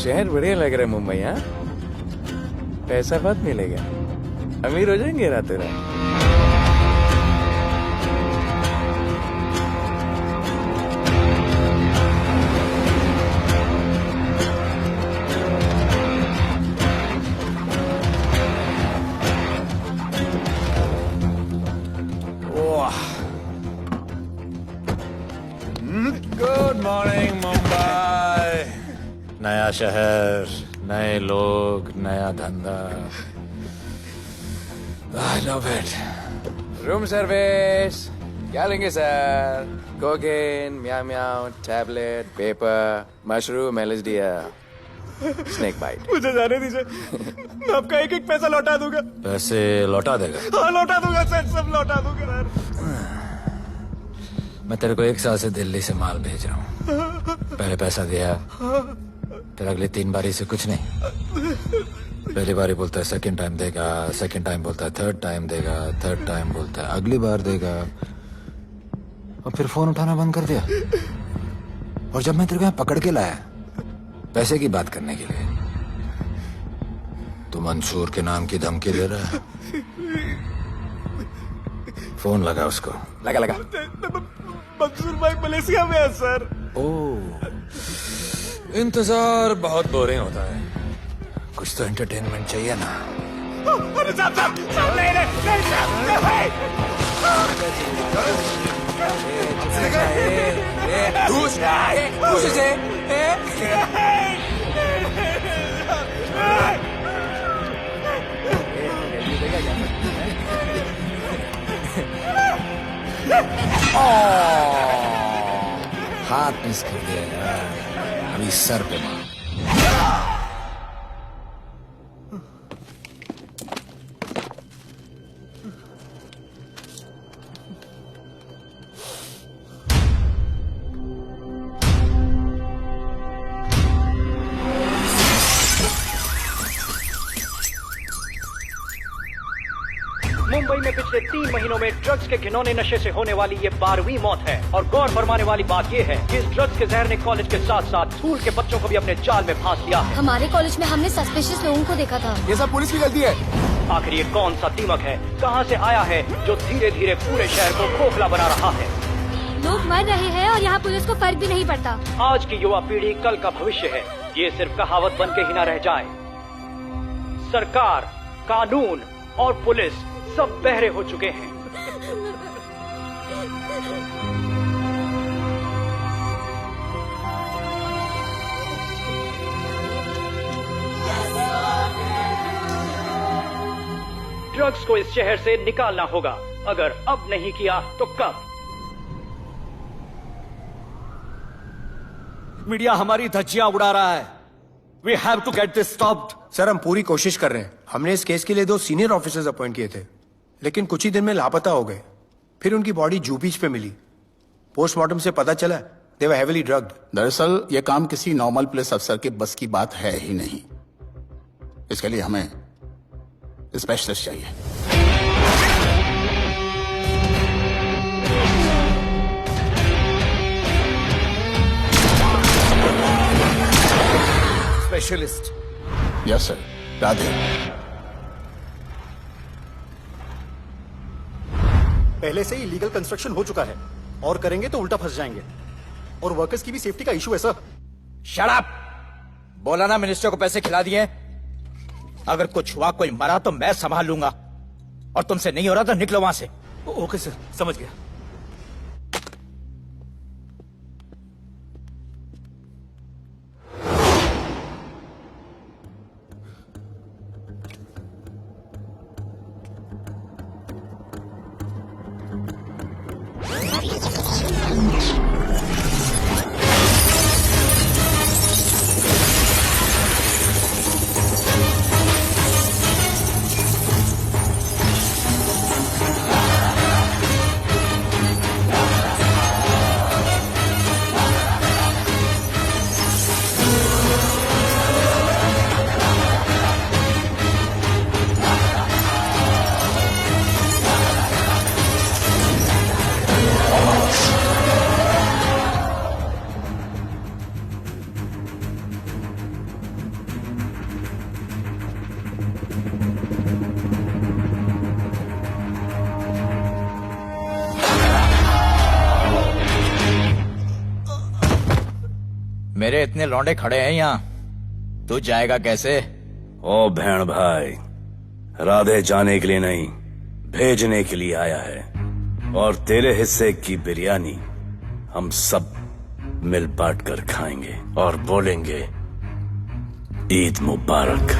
शहर बढ़िया लग रहा है मुंबई। हाँ, पैसा बहुत मिलेगा, अमीर हो जाएंगे रातों रात। Good morning Mumbai. नया शहर, नए लोग, नया धंधा। I love it. Room service क्या लेंगे sir? Cocaine, meow meow, tablet, paper, mushroom, LSD, snake bite. मुझे जाने दीजिए, मैं आपका एक एक पैसा लौटा दूंगा। पैसे लौटा देगा? हाँ लौटा दूंगा सर, सब लौटा दूंगा सर। मैं तेरे को 1 साल से दिल्ली से माल भेज रहा हूँ। पहले पैसा दिया, फिर अगली 3 बारी से कुछ नहीं। पहली बारी बोलता है सेकंड टाइम देगा, सेकंड टाइम बोलता है थर्ड टाइम देगा, थर्ड टाइम बोलता है अगली बार देगा, और फिर फोन उठाना बंद कर दिया। और जब मैं तेरे को यहाँ पकड़ के लाया पैसे की बात करने के लिए, तो मंसूर के नाम की धमकी दे रहा है। फोन लगा उसको। लगा लगा। मंसूर भाई मलेशिया में है सर। ओह, इंतजार बहुत बोरिंग होता है, कुछ तो एंटरटेनमेंट चाहिए ना। अरे साहब साहब साहब नहीं हाथ मिस कर दिया यार, अभी सर पे मार। मुंबई में पिछले 3 महीनों में ड्रग्स के घिनौने नशे से होने वाली ये 12वीं मौत है। और गौर फरमाने वाली बात ये है कि इस ड्रग्स के जहर ने कॉलेज के साथ साथ स्कूल के बच्चों को भी अपने जाल में फांस लिया है। हमारे कॉलेज में हमने सस्पिशियस लोगों को देखा था। ये सब पुलिस की गलती है। आखिर ये कौन सा दीमक है, कहां से आया है, जो धीरे धीरे पूरे शहर को खोखला बना रहा है? लोग मर रहे हैं और यहाँ पुलिस को फर्क भी नहीं पड़ता। आज की युवा पीढ़ी कल का भविष्य है, ये सिर्फ कहावत बन के ही न रह जाए। सरकार, कानून और पुलिस सब बहरे हो चुके हैं। ड्रग्स को इस शहर से निकालना होगा। अगर अब नहीं किया तो कब? मीडिया हमारी धज्जियां उड़ा रहा है। We have to get this stopped. Sir हम पूरी कोशिश कर रहे हैं। हमने इस केस के लिए 2 सीनियर ऑफिसर्स अपॉइंट किए थे, लेकिन कुछ ही दिन में लापता हो गए। फिर उनकी बॉडी जू बीच पे मिली। पोस्टमार्टम से पता चला दे वर हेवीली ड्रग्ड। दरअसल यह काम किसी नॉर्मल पुलिस अफसर के बस की बात है ही नहीं। इसके लिए हमें स्पेशलिस्ट चाहिए। स्पेशलिस्ट? Yes sir. राधे। पहले से ही लीगल कंस्ट्रक्शन हो चुका है, और करेंगे तो उल्टा फंस जाएंगे। और वर्कर्स की भी सेफ्टी का इशू है सर। Shut up! बोला ना मिनिस्टर को पैसे खिला दिए। अगर कुछ हुआ, कोई मरा तो मैं संभाल लूंगा, और तुमसे नहीं हो रहा तो निकलो वहां से। ओके सर, समझ गया। मेरे इतने लौंडे खड़े हैं यहाँ, तू जाएगा कैसे? ओ बहन भाई, राधे जाने के लिए नहीं, भेजने के लिए आया है। और तेरे हिस्से की बिरयानी हम सब मिल बांट कर खाएंगे और बोलेंगे ईद मुबारक।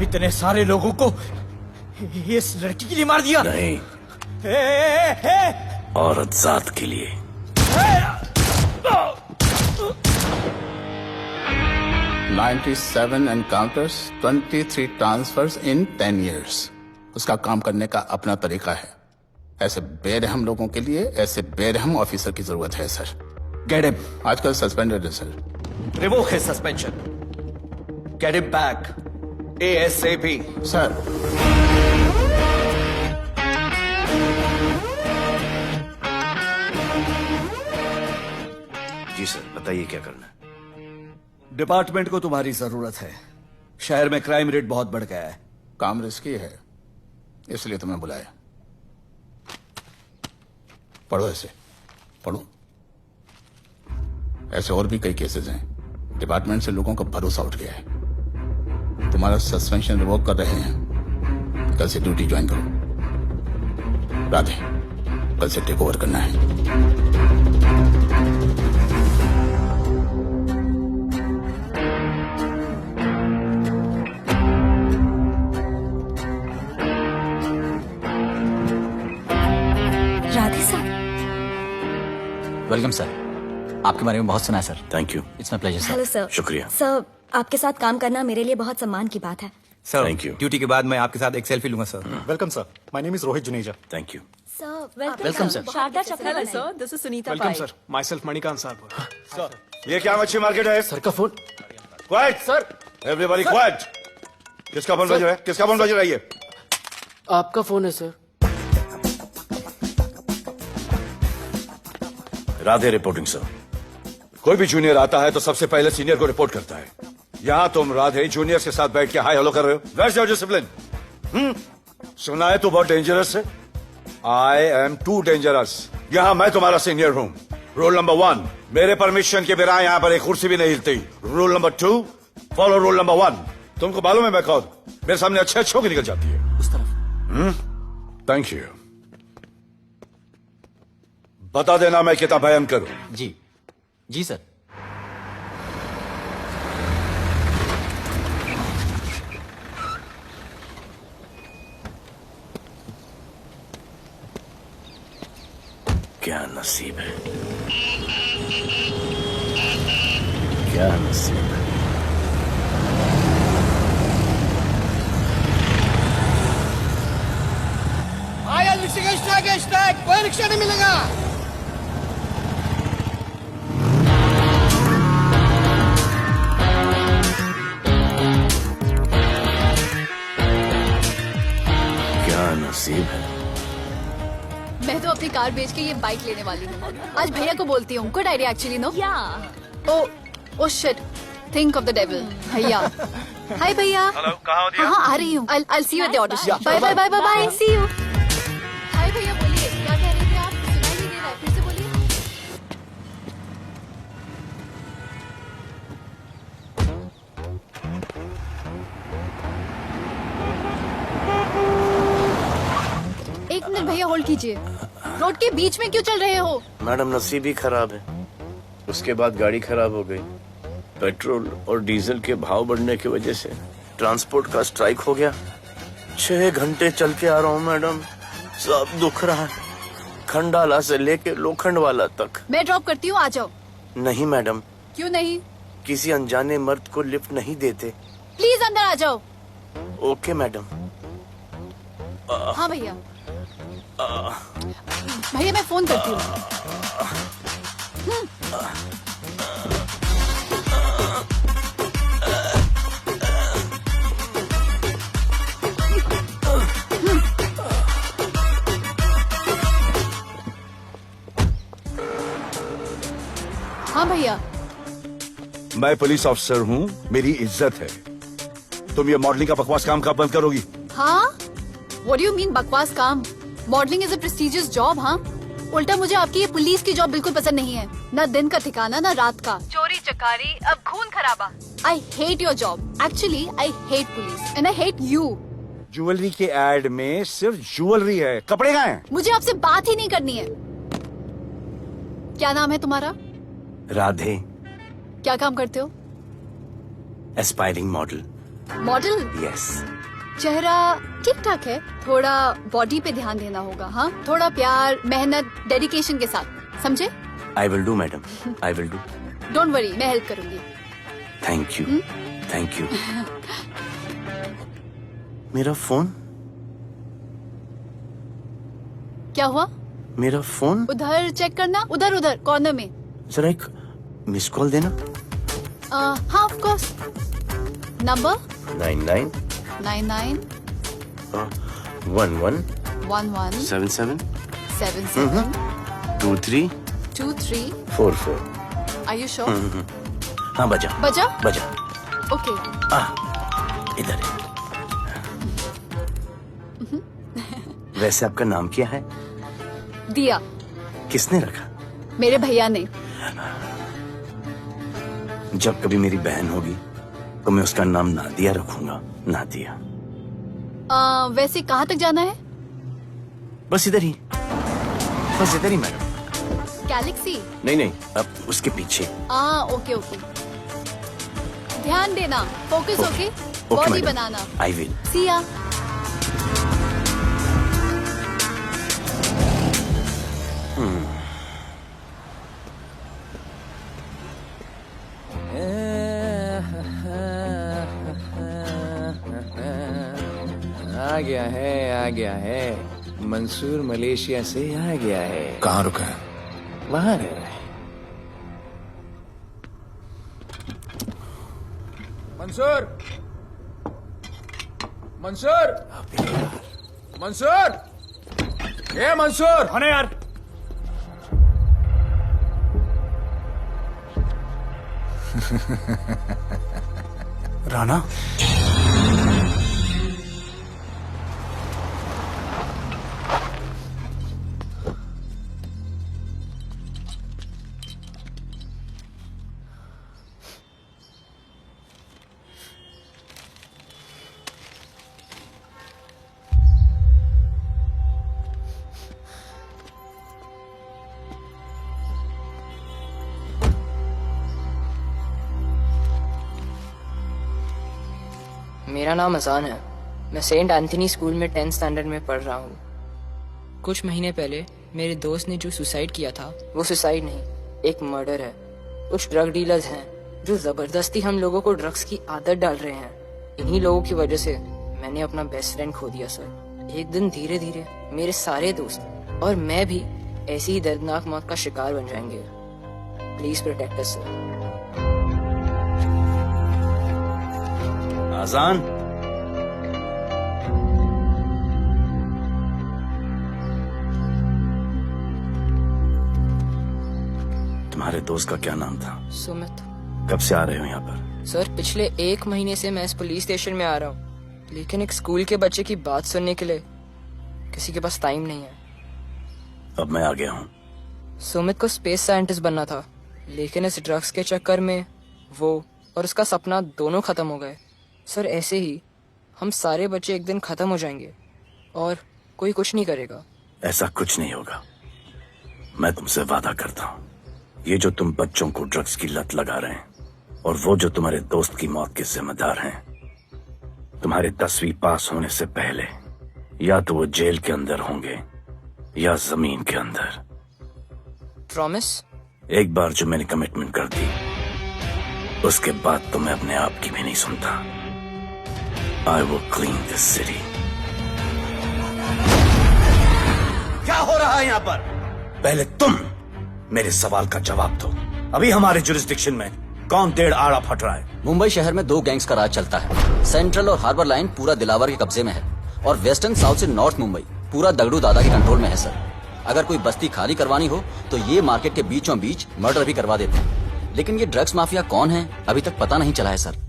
इतने सारे लोगों को इस लड़की के लिए मार दिया? नहीं, औरत जात के लिए। $97 encounters, 23 transfers in 10 years. उसका काम करने का अपना तरीका है। ऐसे बेरहम लोगों के लिए ऐसे बेरहम ऑफिसर की जरूरत है सर। Get him. आजकल सस्पेंडेड है sir. Revoke his suspension. Get him back. ASAP. Sir, जी सर, बताइए क्या करना है। डिपार्टमेंट को तुम्हारी जरूरत है। शहर में क्राइम रेट बहुत बढ़ गया है। काम रिस्की है, इसलिए तुम्हें बुलाया। पढ़ो ऐसे, पढ़ो। ऐसे और भी कई केसेस हैं। डिपार्टमेंट से लोगों का भरोसा उठ गया है। तुम्हारा सस्पेंशन रिवोक कर रहे हैं। कल से ड्यूटी ज्वाइन करो। राधे, कल से टेक ओवर करना है। राधे सर। वेलकम सर, आपके बारे में बहुत सुना है sir. Thank you. It's my pleasure sir. Hello sir. शुक्रिया। सर, आपके साथ काम करना मेरे लिए बहुत सम्मान की बात है। Sir, Thank you. ड्यूटी के बाद मैं आपके साथ एक सेल्फी लूंगा sir. Welcome sir, my name is Rohit Juneja. Thank you. Sir, welcome sir. Sharda Chakraborty sir, this is Sunita welcome sir, myself Manikant साहब। ये क्या मच्छी मार्केट है? सर का phone. Quiet sir, everybody quiet. किसका फोन बज रहा है? किसका फोन बज रहा है? ये आपका फोन है सर। Radhe reporting sir. कोई भी जूनियर आता है तो सबसे पहले सीनियर को रिपोर्ट करता है। यहाँ तुम राधे जूनियर के साथ बैठ के हाई हेलो कर रहे हो। Where's your discipline? सुना है तू बहुत डेंजरस है। I am too dangerous. यहाँ मैं तुम्हारा सीनियर हूँ। रूल नंबर 1, मेरे परमिशन के बिना यहाँ पर एक कुर्सी भी नहीं हिलती। Rule number 2, follow rule number 1। तुमको मालूम है मैं कौन? मेरे सामने अच्छे अच्छों की निकल जाती है। उस तरफ। Thank you. बता देना मैं कितना भयंकर हूं। जी जी सर। क्या नसीब है, क्या नसीब है। कोई रिक्शा नहीं मिलेगा। क्या नसीब है, अपनी कार बेच के ये बाइक लेने वाली हूँ। आज भैया को बोलती हूँ। Good idea actually, no? Oh shit, think of the devil. भैया, हाय भैया। हेलो, कहाँ हो दिया? हाँ, आ रही हूँ। I'll see you at the audition. Bye bye bye bye bye, see you. Hi भैया, बोलिए क्या कह रहे थे आप? सुनाई नहीं दे रहा है, फिर से बोलिए। एक मिनट भैया, होल्ड कीजिए। रोड के बीच में क्यों चल रहे हो? मैडम नसीब ही खराब है, उसके बाद गाड़ी खराब हो गई। पेट्रोल और डीजल के भाव बढ़ने की वजह से ट्रांसपोर्ट का स्ट्राइक हो गया। 6 घंटे चल के आ रहा हूँ मैडम, सब दुख रहा है, खंडाला से लेके लोखंड वाला तक। मैं ड्रॉप करती हूँ, आ जाओ। नहीं मैडम। क्यों नहीं? किसी अनजाने मर्द को लिफ्ट नहीं देते। प्लीज अंदर आ जाओ। Okay madam. हाँ भैया। भैया मैं फोन करती हूँ। हाँ भैया। मैं पुलिस ऑफिसर हूँ, मेरी इज्जत है। तुम ये मॉडलिंग का बकवास काम कब बंद करोगी? हाँ? What do you mean बकवास काम? Modelling is a prestigious job. हाँ, उल्टा मुझे आपकी ये पुलिस की जॉब बिल्कुल पसंद नहीं है। ना दिन का ठिकाना, ना रात का। चोरी चकारी, अब खून खराबा। I hate your job. Actually, I hate police and I hate you. Jewellery के एड में सिर्फ ज्वेलरी है, कपड़े कहाँ हैं? मुझे आपसे बात ही नहीं करनी है। क्या नाम है तुम्हारा? राधे। क्या काम करते हो? Aspiring model. मॉडल? यस। चेहरा ठीक ठाक है, थोड़ा बॉडी पे ध्यान देना होगा। हाँ, थोड़ा प्यार, मेहनत, डेडिकेशन के साथ, समझे? I will do madam, I will do. Don't worry, मैं हेल्प करूंगी। Thank you, thank you. मेरा फोन? क्या हुआ? मेरा फोन? उधर चेक करना, उधर उधर कॉर्नर में। जरा एक मिस कॉल देना। हाँ of course. Number 99 99 11 11 77 77 23 23 44। Are you sure? हाँ बजा बजा? बजा। ओके। इधर है। वैसे आपका नाम क्या है? दिया। किसने रखा? मेरे भैया ने। जब कभी मेरी बहन होगी तो मैं उसका नाम नादिया रखूंगा, नादिया। वैसे कहाँ तक जाना है? बस इधर ही, बस इधर ही मैडम। गैलेक्सी? नहीं नहीं, अब उसके पीछे। Okay okay. ध्यान देना, फोकस ओके। बॉडी बनाना। I will. See ya. आ गया है। मंसूर मलेशिया से आ गया है। कहाँ रुका है? वहां रह रहा है। मंसूर, मंसूर, मंसूर, ए मंसूर। होने यार। राणा, मेरा नाम अजान है। मैं सेंट एंथनी स्कूल में 10th स्टैंडर्ड में पढ़ रहा हूँ। कुछ महीने पहले मेरे दोस्त ने जो सुसाइड किया था, वो सुसाइड नहीं, एक मर्डर है। कुछ ड्रग डीलर्स हैं जो जबरदस्ती हम लोगों को ड्रग्स की आदत डाल रहे हैं। इन्हीं लोगों की वजह से मैंने अपना बेस्ट फ्रेंड खो दिया सर। एक दिन धीरे धीरे मेरे सारे दोस्त और मैं भी ऐसी ही दर्दनाक मौत का शिकार बन जाएंगे। Please protect us sir. आजान, तुम्हारे दोस्त का क्या नाम था? सुमित। कब से आ रहे हो यहाँ पर? सर पिछले 1 महीने से मैं इस पुलिस स्टेशन में आ रहा हूँ, लेकिन एक स्कूल के बच्चे की बात सुनने के लिए किसी के पास टाइम नहीं है। अब मैं आ गया हूँ। सुमित को स्पेस साइंटिस्ट बनना था, लेकिन इस ड्रग्स के चक्कर में वो और उसका सपना दोनों खत्म हो गए। सर ऐसे ही हम सारे बच्चे एक दिन खत्म हो जाएंगे और कोई कुछ नहीं करेगा। ऐसा कुछ नहीं होगा, मैं तुमसे वादा करता हूँ। ये जो तुम बच्चों को ड्रग्स की लत लगा रहे हैं और वो जो तुम्हारे दोस्त की मौत के जिम्मेदार हैं, तुम्हारे 10वीं पास होने से पहले या तो वो जेल के अंदर होंगे या जमीन के अंदर। प्रॉमिस? एक बार जो मैंने कमिटमेंट कर दी, उसके बाद तो मैं अपने आप की भी नहीं सुनता। I will clean this city. क्या हो रहा है यहाँ पर? पहले तुम मेरे सवाल का जवाब दो। अभी हमारे जुरिस्डिक्शन में कौन डेढ़ आड़ा फट रहा है? मुंबई शहर में 2 गैंग्स का राज चलता है। सेंट्रल और हार्बर लाइन पूरा दिलावर के कब्जे में है और वेस्टर्न साउथ से नॉर्थ मुंबई पूरा दगड़ू दादा के कंट्रोल में है सर। अगर कोई बस्ती खाली करवानी हो तो ये मार्केट के बीचों बीच मर्डर भी करवा देते हैं। लेकिन ये ड्रग्स माफिया कौन है अभी तक पता नहीं चला है सर।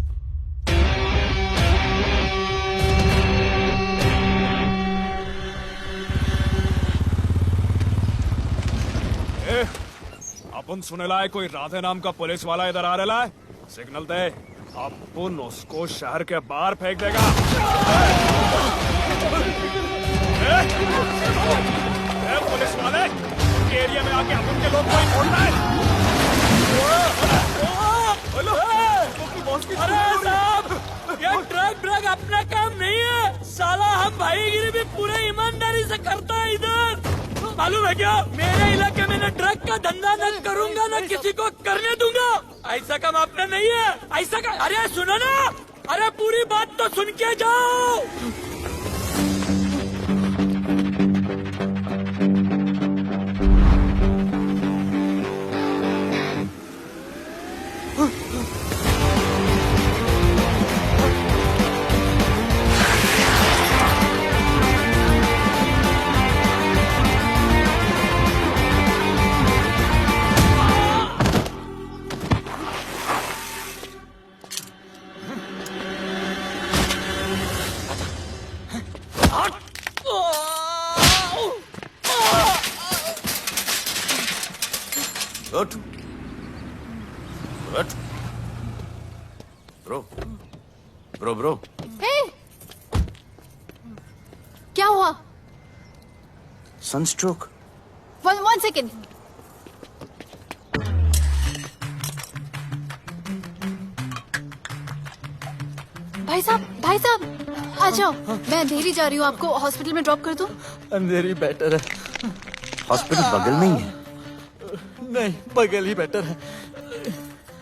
अपन सुनेला है कोई राधे नाम का पुलिस वाला इधर आ रहा है। सिग्नल दे, अपन उसको शहर के बाहर फेंक देगा। पुलिस वाले एरिया में आके अपन के लोग को ही छोड़ना है। अरे साहब, ये ड्रग अपना काम नहीं है साला। हम भाईगिरी भी पूरे ईमानदारी से करता है इधर। मालूम है क्या, मेरे इलाके में न ड्रग का धंधा न करूंगा न किसी को करने दूंगा। ऐसा काम अपना नहीं है। ऐसा का, अरे सुनो ना, अरे पूरी बात तो सुन के जाओ। उठ, उठ। ब्रो। हे! क्या हुआ? सनस्ट्रोक। One second. भाई साहब आ जाओ। मैं अंधेरी जा रही हूँ, आपको हॉस्पिटल में ड्रॉप कर दूं? अंधेरी बेटर है। हॉस्पिटल बगल में ही है? नहीं, बगल ही बेटर है।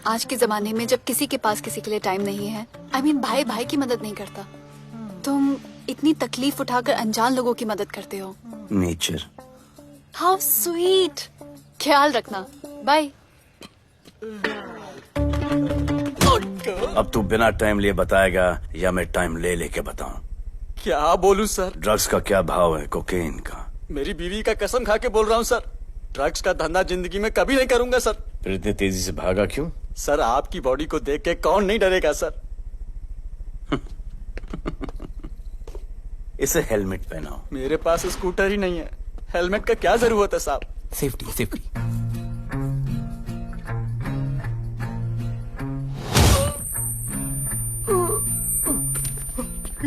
आज के जमाने में जब किसी के पास किसी के लिए टाइम नहीं है, भाई भाई की मदद नहीं करता, तुम इतनी तकलीफ उठाकर अनजान लोगों की मदद करते हो। नेचर। How sweet. ख्याल रखना, बाय। अब तू बिना टाइम लिए बताएगा या मैं टाइम ले लेके बताऊं? क्या बोलूं सर? ड्रग्स का क्या भाव है कोकेन का? मेरी बीवी का कसम खा के बोल रहा हूँ सर, ड्रग्स का धंधा जिंदगी में कभी नहीं करूंगा सर। फिर इतनी तेजी से भागा क्यों? सर आपकी बॉडी को देख के कौन नहीं डरेगा सर। इसे हेलमेट पहनाओ। मेरे पास स्कूटर ही नहीं है, हेलमेट का क्या जरूरत है साहब? सेफ्टी।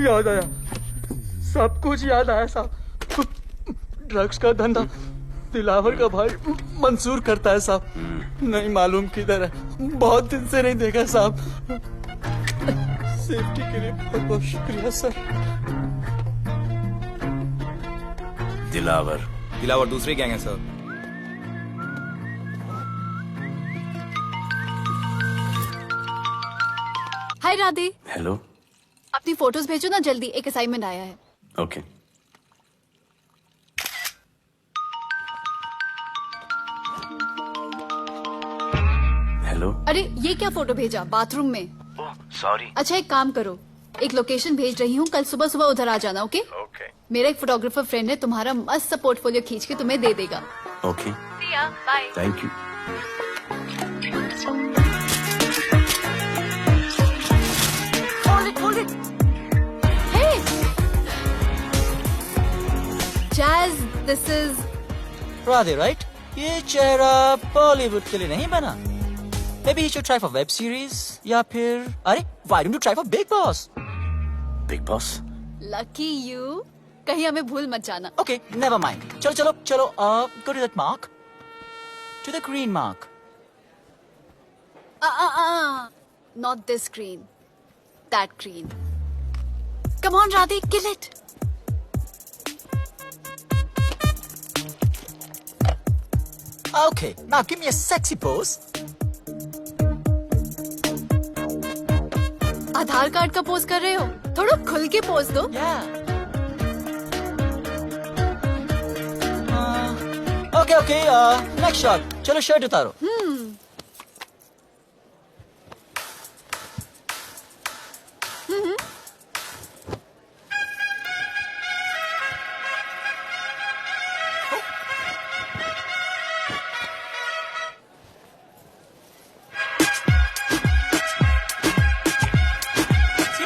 याद आया, सब कुछ याद आया साहब। ड्रग्स का धंधा दिलावर का भाई मंसूर करता है साहब। नहीं मालूम किधर है, बहुत दिन से नहीं देखा साहब। सेफ्टी के लिए बहुत बहुत शुक्रिया सर। दिलावर दूसरी गैंग है सर। हाय राधे। हेलो। अपनी फोटोज भेजो ना जल्दी, एक असाइनमेंट आया है। ओके। हेलो। अरे ये क्या फोटो भेजा बाथरूम में? सॉरी। अच्छा एक काम करो, एक लोकेशन भेज रही हूँ, कल सुबह सुबह उधर आ जाना। ओके? मेरा एक फोटोग्राफर फ्रेंड है, तुम्हारा मस्त सा पोर्टफोलियो खींच के तुम्हें दे देगा। Okay. Bye. Thank you. This is Radhe, right? ये चेहरा बॉलीवुड के लिए नहीं बना। Maybe he should try for web series या फिर अरे why don't you try for Big Boss? Big boss? Lucky you, कहीं हमें भूल मत जाना। Okay, never mind. चलो चलो चलो, go to that mark, to the green mark. Not this green, that green. Come on, Radhe, kill it. Okay, now give me a sexy pose. Aadhaar card का pose कर रहे हो? थोड़ा खुल के पोज दो। Okay, next shot. चलो shirt उतारो।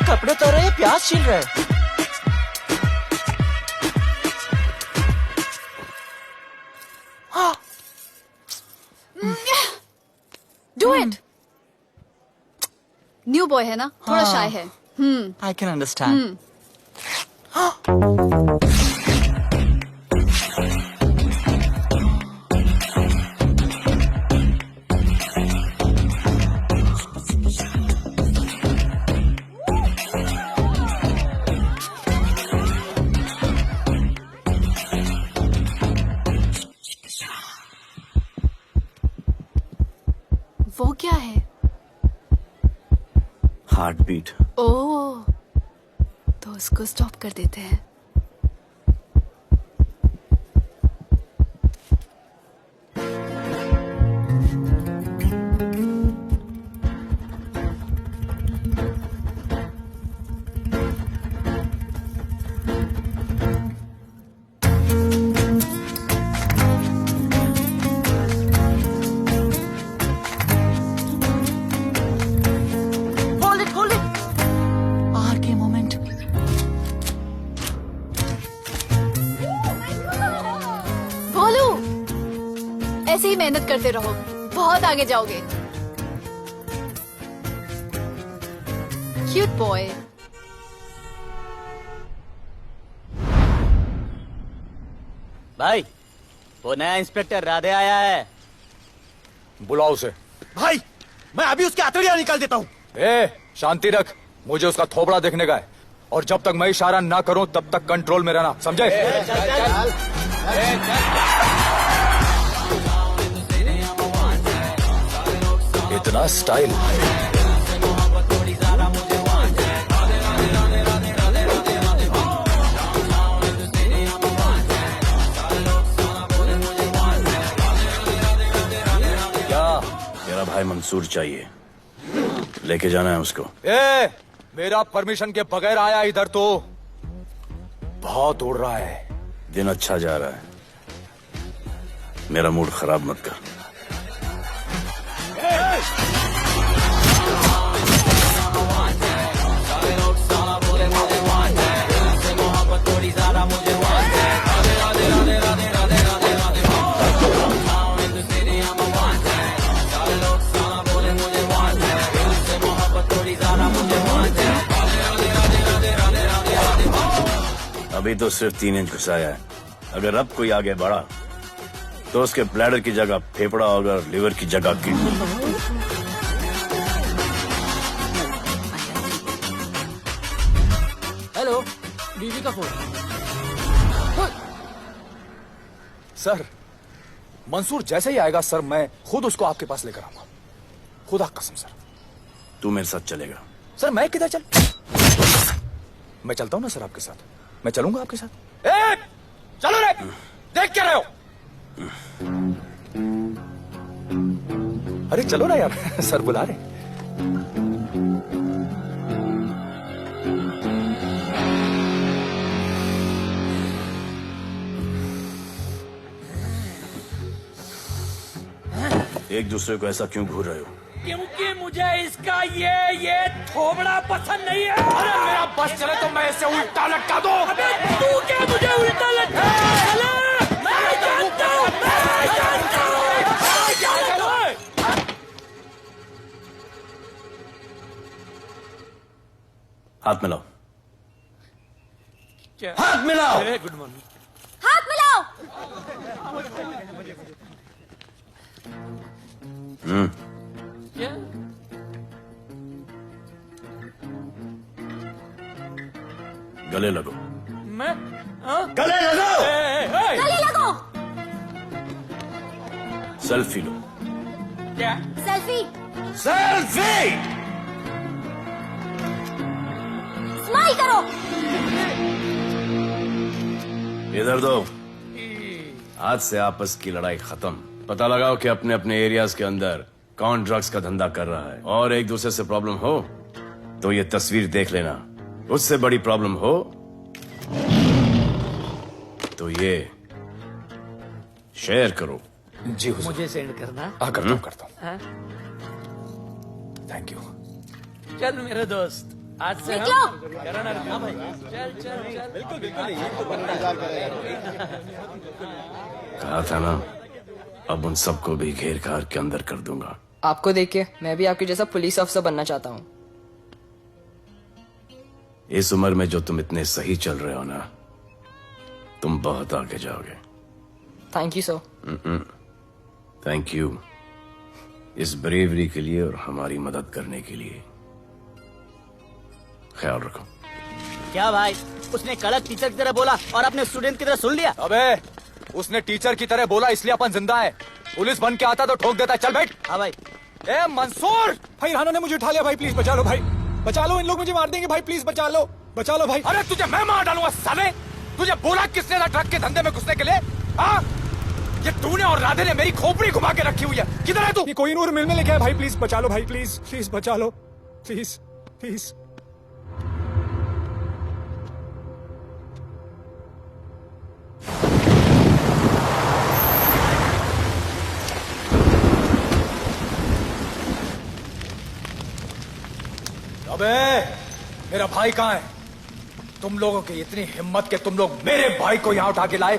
कपड़े तो रहे, प्याज छिल रहे। Do it. न्यू बॉय है ना, थोड़ा शाय है। I can understand. वो क्या है? Heart beat. ओह, तो उसको स्टॉप कर देते हैं। ऐसे ही मेहनत करते रहो, बहुत आगे जाओगे। Cute boy. भाई, वो नया इंस्पेक्टर राधे आया है। बुलाओ उसे। भाई, मैं अभी उसकी हथेलियां निकाल देता हूँ। शांति रख, मुझे उसका थोबड़ा देखने का है, और जब तक मैं इशारा ना करूं तब तक कंट्रोल में रहना, समझे? इतना स्टाइल। क्या? मेरा भाई मंसूर चाहिए, लेके जाना है उसको। मेरा परमिशन के बगैर आया इधर तो बहुत उड़ रहा है। दिन अच्छा जा रहा है, मेरा मूड खराब मत कर। अभी तो सिर्फ 3 इंच घुसाया है, अगर अब कोई आगे बढ़ा तो उसके ब्लैडर की जगह फेफड़ा होगा और लिवर की जगह किडनी। हेलो, बीवी का फोन। सर, मंसूर जैसे ही आएगा सर, मैं खुद उसको आपके पास लेकर आऊंगा, खुदा कसम सर। तू मेरे साथ चलेगा? सर मैं किधर चल? मैं चलता हूं ना सर आपके साथ, मैं चलूंगा आपके साथ। चलो रे, देख क्या रहे हो? अरे चलो ना यार, सर बुला रहे। एक दूसरे को ऐसा क्यों घूर रहे हो? क्योंकि मुझे इसका ये थोबड़ा पसंद नहीं है। अरे मेरा बस चले तो मैं इसे उल्टा लटका दूं। अबे तू क्या मुझे उल्टा लटका? हाथ मिलाओ। क्या? हाथ मिलाओ। Good morning. हाथ मिलाओ। क्या? गले लगो। मैं हाँ? गले लगो। गले लगो। सेल्फी लो। क्या? सेल्फी। सेल्फी। स्माइल करो। इधर दो। आज से आपस की लड़ाई खत्म। पता लगाओ कि अपने अपने एरियाज के अंदर कौन ड्रग्स का धंधा कर रहा है, और एक दूसरे से प्रॉब्लम हो तो ये तस्वीर देख लेना। उससे बड़ी प्रॉब्लम हो तो ये शेयर करो। जी हुजूर। मुझे सेंड करना। करता हूँ। हाँ? Thank you. चल मेरे दोस्त, आज से निकलो। हम करण अर्जुन भाई। चल चल चल। बिल्कुल बिल्कुल। कहा था ना, अब उन सबको भी घेर घार के अंदर कर दूंगा। आपको देख के मैं भी आपके जैसा पुलिस ऑफिसर बनना चाहता हूँ। इस उम्र में जो तुम इतने सही चल रहे हो ना, तुम बहुत आगे जाओगे। Thank you sir. Thank you इस ब्रेवरी के लिए और हमारी मदद करने के लिए। ख्याल रखो। क्या भाई, उसने कड़क टीचर की तरह बोला और अपने स्टूडेंट की तरह सुन लिया? अबे उसने टीचर की तरह बोला इसलिए अपन जिंदा है। पुलिस बन के आता तो ठोक देता। चल बैठ। हाँ भाई। ए मंसूर, भाई राना ने मुझे उठा लिया। भाई प्लीज बचा लो, भाई बचा लो, इन लोग मुझे मार देंगे। भाई प्लीज बचा लो भाई। अरे तुझे मैं मार डालूंगा साले। तुझे बोला किसने था ट्रक के धंधे में घुसने के लिए? हाँ, ये तूने और राधे ने मेरी खोपड़ी घुमा के रखी हुई है। किधर है तू? कोई नूर मिल में लेके आया। भाई प्लीज बचा लो, भाई प्लीज प्लीज बचा लो, प्लीज प्लीज। अबे मेरा भाई कहाँ है? तुम लोगों की इतनी हिम्मत के तुम लोग मेरे भाई को यहाँ उठा के लाए।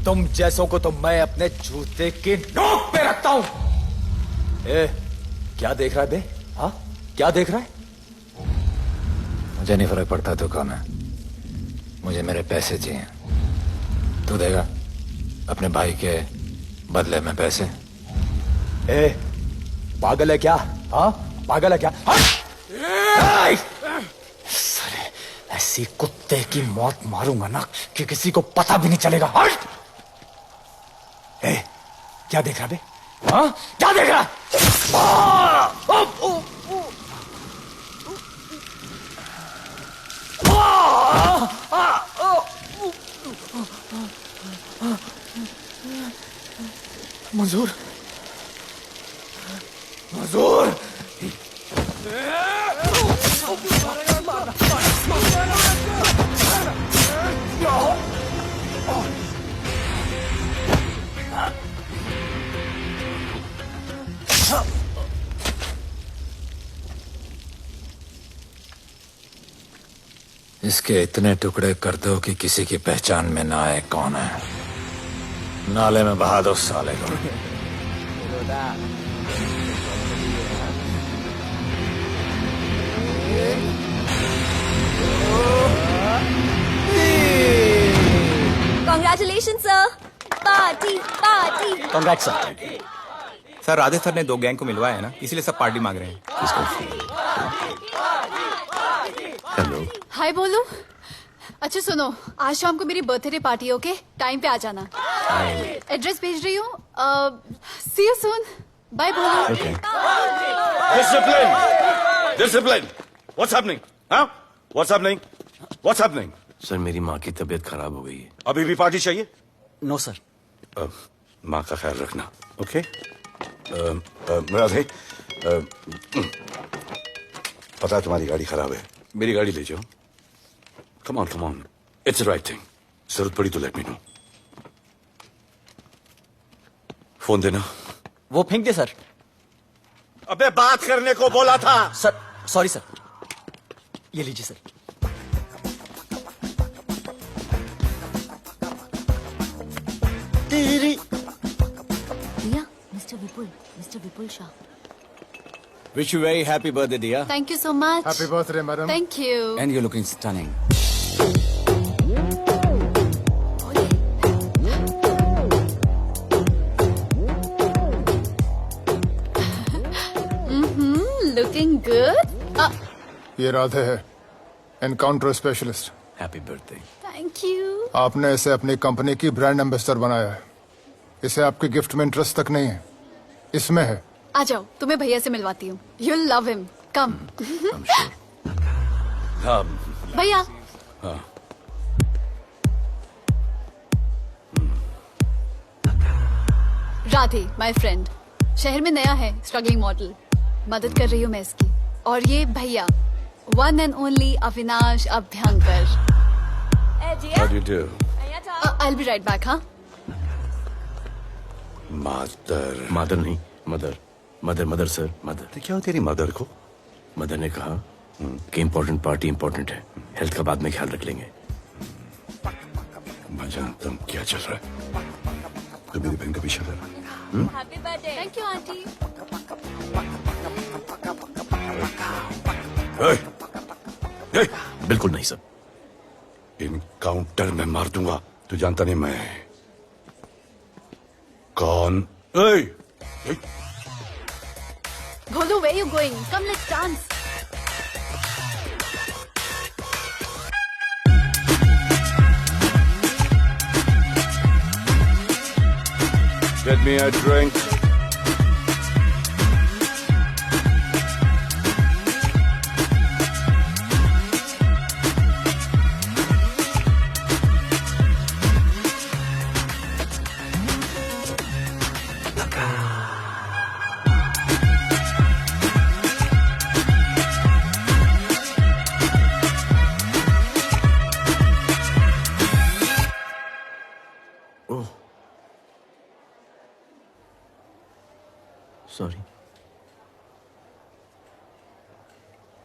तुम जैसों को तो मैं अपने जूते की नोक पे रखता हूं। ए, क्या देख रहा है बे? हाँ, क्या देख रहा है? मुझे नहीं फर्क पड़ता तू कौन है, मुझे मेरे पैसे चाहिए। तू देगा अपने भाई के बदले में पैसे? ए, पागल है क्या? हाँ, पागल है क्या? साले, ऐसी कुत्ते की मौत मारूंगा ना कि किसी को पता भी नहीं चलेगा। ए, क्या देख रहा बे? हाँ, क्या देख रहा? मंजूर, मंजूर। इसके इतने टुकड़े कर दो कि किसी की पहचान में ना आए कौन है। नाले में बहा दो साले को। Congratulations, sir. Party party. Congress sir. Sir Radhe sir ने 2 गैंग को मिलवाया है ना, इसीलिए सब पार्टी मांग रहे हैं। हेलो। हाय बोलू। अच्छा सुनो, आज शाम को मेरी बर्थडे पार्टी, ओके? टाइम पे आ जाना। एड्रेस भेज रही हूँ। सी यू सून। बाय बोलू। Discipline! Discipline! What's happening? Huh? What's happening? What's happening? Sir मेरी माँ की तबीयत खराब हो गई है। अभी भी पार्टी चाहिए? No sir. माँ का ख्याल रखना, ओके? राधे, पता है तुम्हारी गाड़ी खराब है, मेरी गाड़ी ले जाओ। Come on, it's right thing. जरूरत पड़ी तो लेट मी नो। फोन देना। वो फेंक दे सर। अबे बात करने को बोला था। Sir sorry sir. ये लीजिए सर। भैया, mister Vipul Shah. Wish you very happy birthday, dear. Thank you so much. Happy birthday, madam. Thank you. And you're looking stunning. Looking good. ये राधे है, encounter specialist. Happy birthday. Thank you. आपने इसे अपनी company की brand ambassador बनाया है। इसे आपके गिफ्ट में इंटरेस्ट तक नहीं है, इसमें है। आ जाओ, तुम्हें भैया से मिलवाती हूँ। You'll love him. Come. हाँ भैया। हाँ राधे, my friend. शहर में नया है, स्ट्रगलिंग मॉडल। मदद कर रही हूँ मैं इसकी। और ये भैया, one and only Avinash Abhyankar. How do you do? I'll be right back, हाँ? मदर नहीं, मदर सर, मदर। क्या हो तेरी मदर को? मदर ने कहा कि इम्पोर्टेंट पार्टी इम्पोर्टेंट है, हेल्थ का बाद में ख्याल रख लेंगे। भजन तुम क्या चल रहा है? तो मेरी बहन का पीछा कर रहा है। Happy birthday. Thank you, auntie. बिल्कुल नहीं सर। इनकाउंटर में मार दूंगा। तू जानता नहीं मैं कौन? ए! Golu, where you going? Come, let's dance. Get me a drink. Sorry.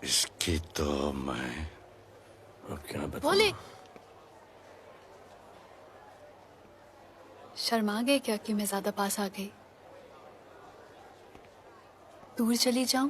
इसकी तो मैं अब क्या बताऊं? बोले। शर्मा गए क्या कि मैं ज्यादा पास आ गई? दूर चली जाऊं?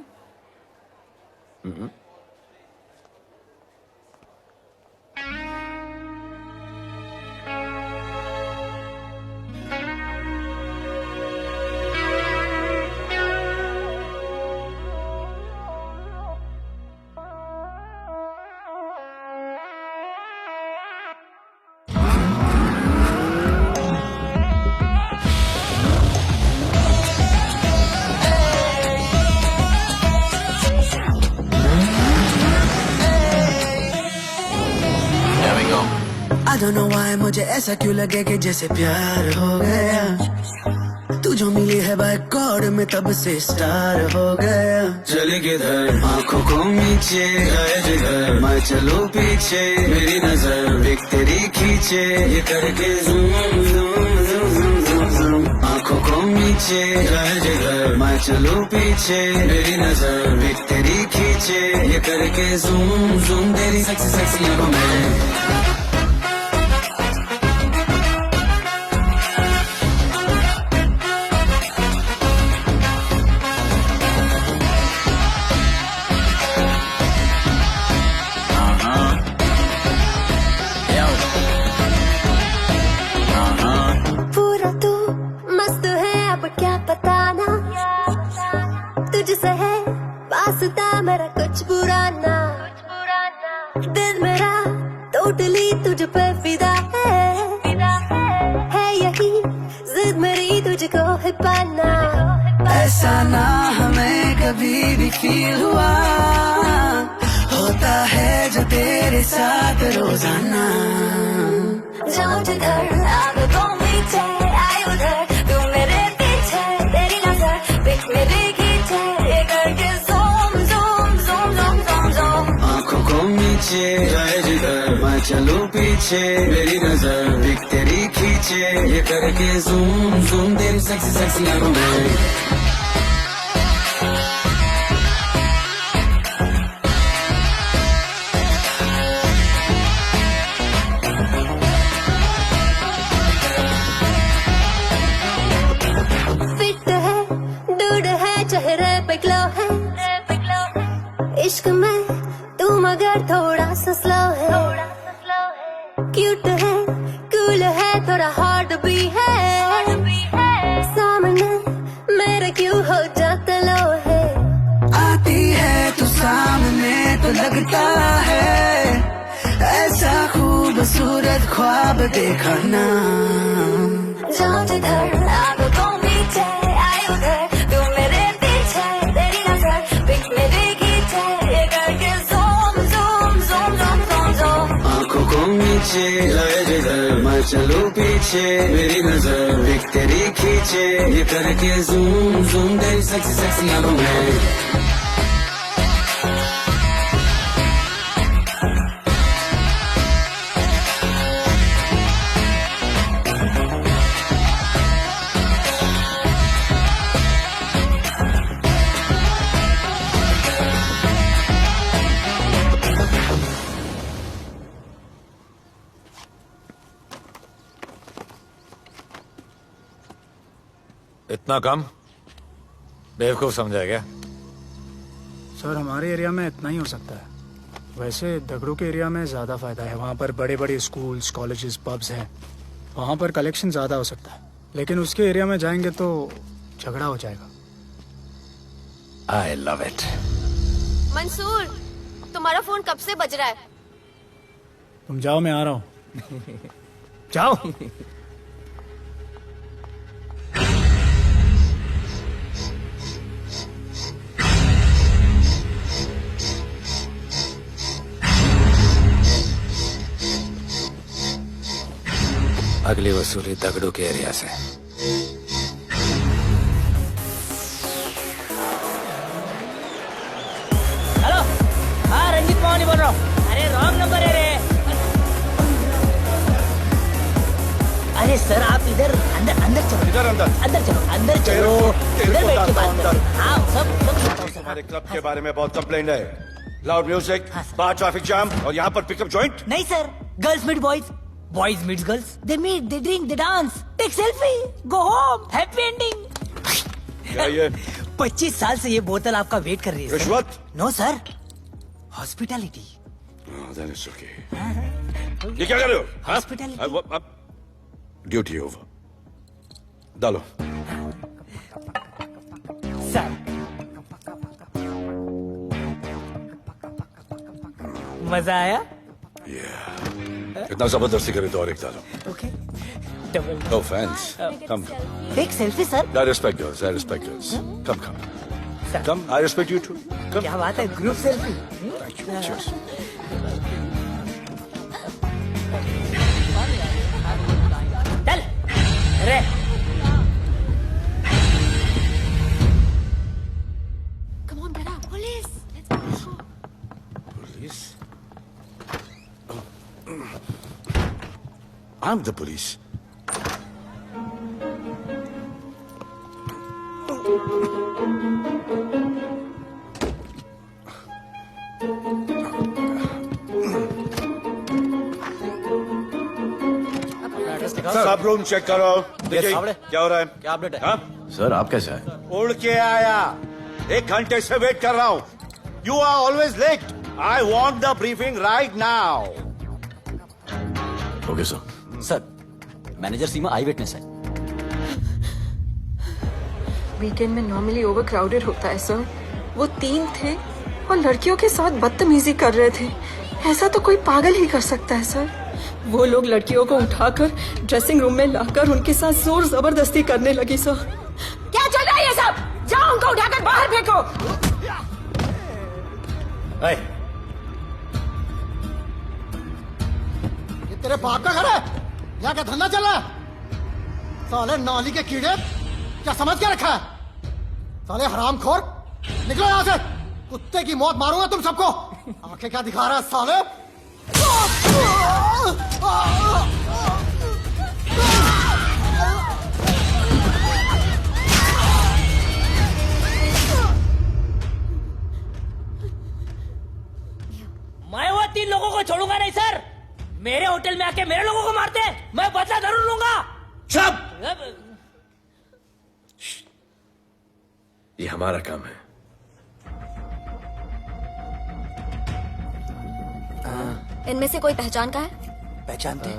I don't know why मुझे ऐसा क्यों लगे कि जैसे प्यार हो गया। तू जो मिली है बाय गॉड में तब से स्टार हो गया। चले किधर आंखों को नीचे गए जिधर मैं चलूं पीछे मेरी नजर एक तेरी खींचे ये करके zoom zoom zoom zoom zoom आंखों को नीचे गए जिधर मैं चलूं पीछे मेरी नजर एक तेरी खींचे ये करके ज़ूम ज़ूम तेरी सेक्सी सेक्सी आंखों में। मेरा कुछ बुरा ना दिल मेरा टोटली तुझ पे फिदा है यही जिद मेरी तुझको है पाना। ऐसा ना हमें कभी भी फील हुआ होता है जो तेरे साथ रोजाना। जाऊं जिधर आदतों मीठे आए उधर तू मेरे पीछे तेरी नजर देख मेरी खींचे ये करके नीचे जाए जिधर मैं चलूं पीछे मेरी नजर एक तेरी खींचे ये करके ज़ूम ज़ूम तेरी सेक्सी सेक्सी आंखों में। फिट है दूर है चेहरे पे ग्लो है इश्क में तू मगर थोड़ा सा स्लो है, क्यूट है, कूल है, थोड़ा हॉट भी है, सामने मेरे क्यों हो जाता लो है। आती है तू सामने तो लगता है ऐसा खूबसूरत ख्वाब देखा ना। जाऊं जिधर आंखों को मीचे आए उधर, तू मेरे पीछे तेरी नजर पिक मेरे खींचे, ये करके zoom zoom zoom zoom zoom zoom. आंखों को नीचे लाए जिधर मैं चलूं पीछे, मेरी नजर एक तेरी खींचे, ये करके ज़ूम ज़ूम तेरी सेक्सी सेक्सी आंखों में। इतना कम बेवकूफ समझा क्या? सर हमारे एरिया में इतना ही हो सकता है, वैसे दगड़ू के एरिया में ज्यादा फायदा है। वहाँ पर बड़े बड़े स्कूल्स, कॉलेजेस, पब्स हैं, वहाँ पर कलेक्शन ज्यादा हो सकता है। लेकिन उसके एरिया में जाएंगे तो झगड़ा हो जाएगा। आई लव इट। मंसूर, तुम्हारा फोन कब से बज रहा है? तुम जाओ, मैं आ रहा हूँ। जाओ। अगली वसूली दगड़ू के एरिया से। हेलो, हाँ रंजीत मोहन बोल रहा हूँ। अरे रॉन्ग नंबर है रे। अरे सर आप इधर अंदर अंदर चलो, इधर अंदर अंदर चलो, अंदर चलो, इधर बैठ के बात करो। हाँ सब हमारे क्लब के बारे में बहुत कंप्लेंट है। लाउड म्यूजिक, बाहर ट्रैफिक जाम और यहाँ पर पिकअप जॉइंट। नहीं sir, girls meet boys, boys meet girls, they meet, they drink, they dance, take selfie, go home, happy ending. क्या ये 25 साल से ये बोतल आपका वेट कर रही है। रिश्वत? No sir, hospitality. ये क्या कर रहे हो? हॉस्पिटैलिटी। Duty over. डालो। सर मजा आया? इतना जबरदस्ती करे तो और एक डालो। Okay, double. No fans. Come take selfie sir. I respect yours. I respect yours. Come. Come. I respect you too. Come. क्या बात है, group selfie. Thank you. Cheers. चल रे। Come on, get up. Police. Police? I'm the police. सब room check करो। देखिए क्या हो रहा है? क्या अपडेट है? हाँ? सर आप कैसे आए? उड़ के आया, 1 घंटे से वेट कर रहा हूँ। You are always late. I want the briefing right now. Okay sir. Sir manager Seema eyewitness है। वीकेंड में नॉर्मली ओवर क्राउडेड होता है सर। वो 3 थे और लड़कियों के साथ बदतमीजी कर रहे थे। ऐसा तो कोई पागल ही कर सकता है सर। वो लोग लड़कियों को उठाकर ड्रेसिंग रूम में लाकर उनके साथ जोर जबरदस्ती करने लगी सर। क्या चल रहा है ये सब? जाओ उनको उठाकर बाहर फेंको। ये तेरे बाप का घर है? यहाँ क्या धंधा चल रहा है? साले नाली के कीड़े, क्या समझ के रखा है? साले हरामखोर, निकलो यहाँ से। कुत्ते की मौत मारूंगा तुम सबको। आंखें क्या दिखा रहा है साले? मैं वो 3 लोगों को छोड़ूंगा नहीं सर। मेरे होटल में आके मेरे लोगों को मारते हैं, मैं बदला जरूर लूंगा। चुप! ये हमारा काम है। इनमें से कोई पहचान का है? पहचानते हैं?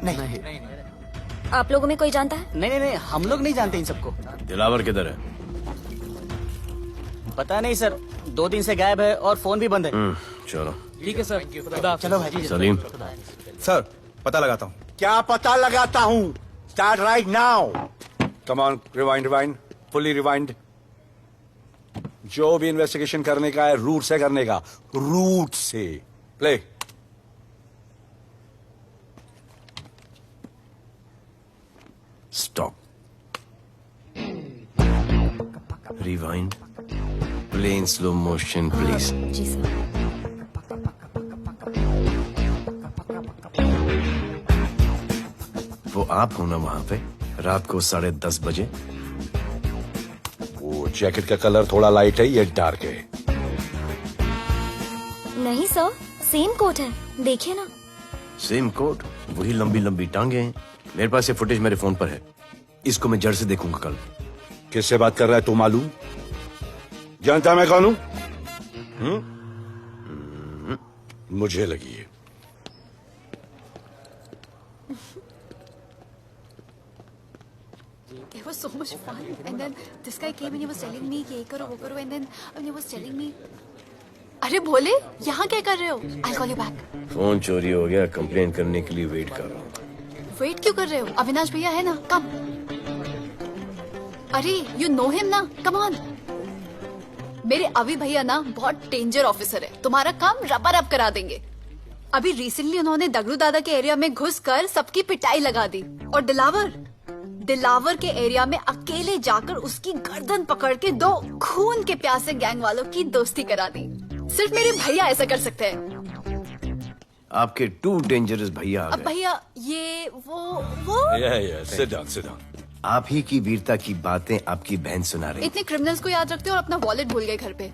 नहीं। आप लोगों में कोई जानता है? नहीं, हम लोग नहीं जानते इन सबको। दिलावर किधर है? पता नहीं सर, 2 दिन से गायब है और फोन भी बंद है। चलो ठीक है सर, चलो भाई। सलीम सर पता लगाता हूँ। क्या पता लगाता हूँ? Start right now. Come on, rewind, fully rewind. जो भी इन्वेस्टिगेशन करने का है रूट से करने का, रूट से। Play. Stop. Rewind. Play in slow motion please. जी सर। वो आप हो ना वहां पे रात को 10:30 बजे? वो जैकेट का कलर थोड़ा लाइट है, ये डार्क है। नहीं सर, सेम कोट है, देखिए ना। सेम कोट, वही लंबी लंबी टांगे हैं। मेरे पास ये फुटेज मेरे फोन पर है, इसको मैं जड़ से देखूंगा कल। किससे बात कर रहा है तू? मालूम? जानता मैं कौन हूं? मुझे लगी है। It was so much fun, and then this guy came and he was telling me ये करो वो करो, and then he was telling me, अरे भोले यहाँ क्या कर रहे हो? I'll call you back. Phone चोरी हो गया, कंप्लेन करने के लिए वेट कर रहा हूँ। वेट क्यों कर रहे हो? अविनाश भैया है ना, कम। अरे you know him ना, come on. मेरे अभी भैया ना बहुत डेंजर ऑफिसर है, तुम्हारा काम रबा-रब करा देंगे। अभी रिसेंटली उन्होंने दगड़ू दादा के एरिया में घुसकर सबकी पिटाई लगा दी, और दिलावर के एरिया में अकेले जाकर उसकी गर्दन पकड़ के 2 खून के प्यासे गैंग वालों की दोस्ती करा दी। सिर्फ मेरे भैया ऐसा कर सकते हैं। आपके 2 डेंजरस भैया आ अब गए। भैया ये वो सिट डाउन। आप ही की वीरता की बातें आपकी बहन सुना रही। इतने क्रिमिनल्स को याद रखते हो और अपना वॉलेट भूल गए घर पे।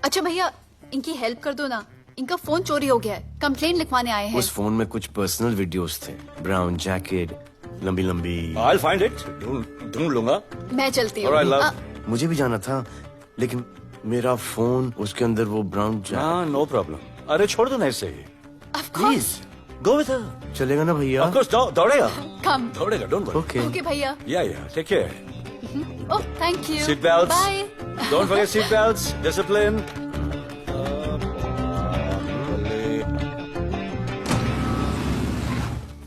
अच्छा भैया, इनकी हेल्प कर दो ना, इनका फोन चोरी हो गया है, कंप्लेंट लिखवाने आए हैं। उस फोन में कुछ पर्सनल वीडियोस थे, ब्राउन जैकेट, लंबी लंबी। I'll find it. ढूंढ लूंगा। मैं चलती हूँ। Alright, love. मुझे भी जाना था, लेकिन मेरा फोन, उसके अंदर वो ब्राउन जैकेट। No problem. अरे छोड़ दो ना इसे। Please go with her. चलेगा ना भैया? Of course, दौड़ेगा। कम। दौड़ेगा, डोंट वरी। ओके भैया। Yeah, take care. Oh thank you. Seat belts. Bye. Don't forget seat belts. Discipline.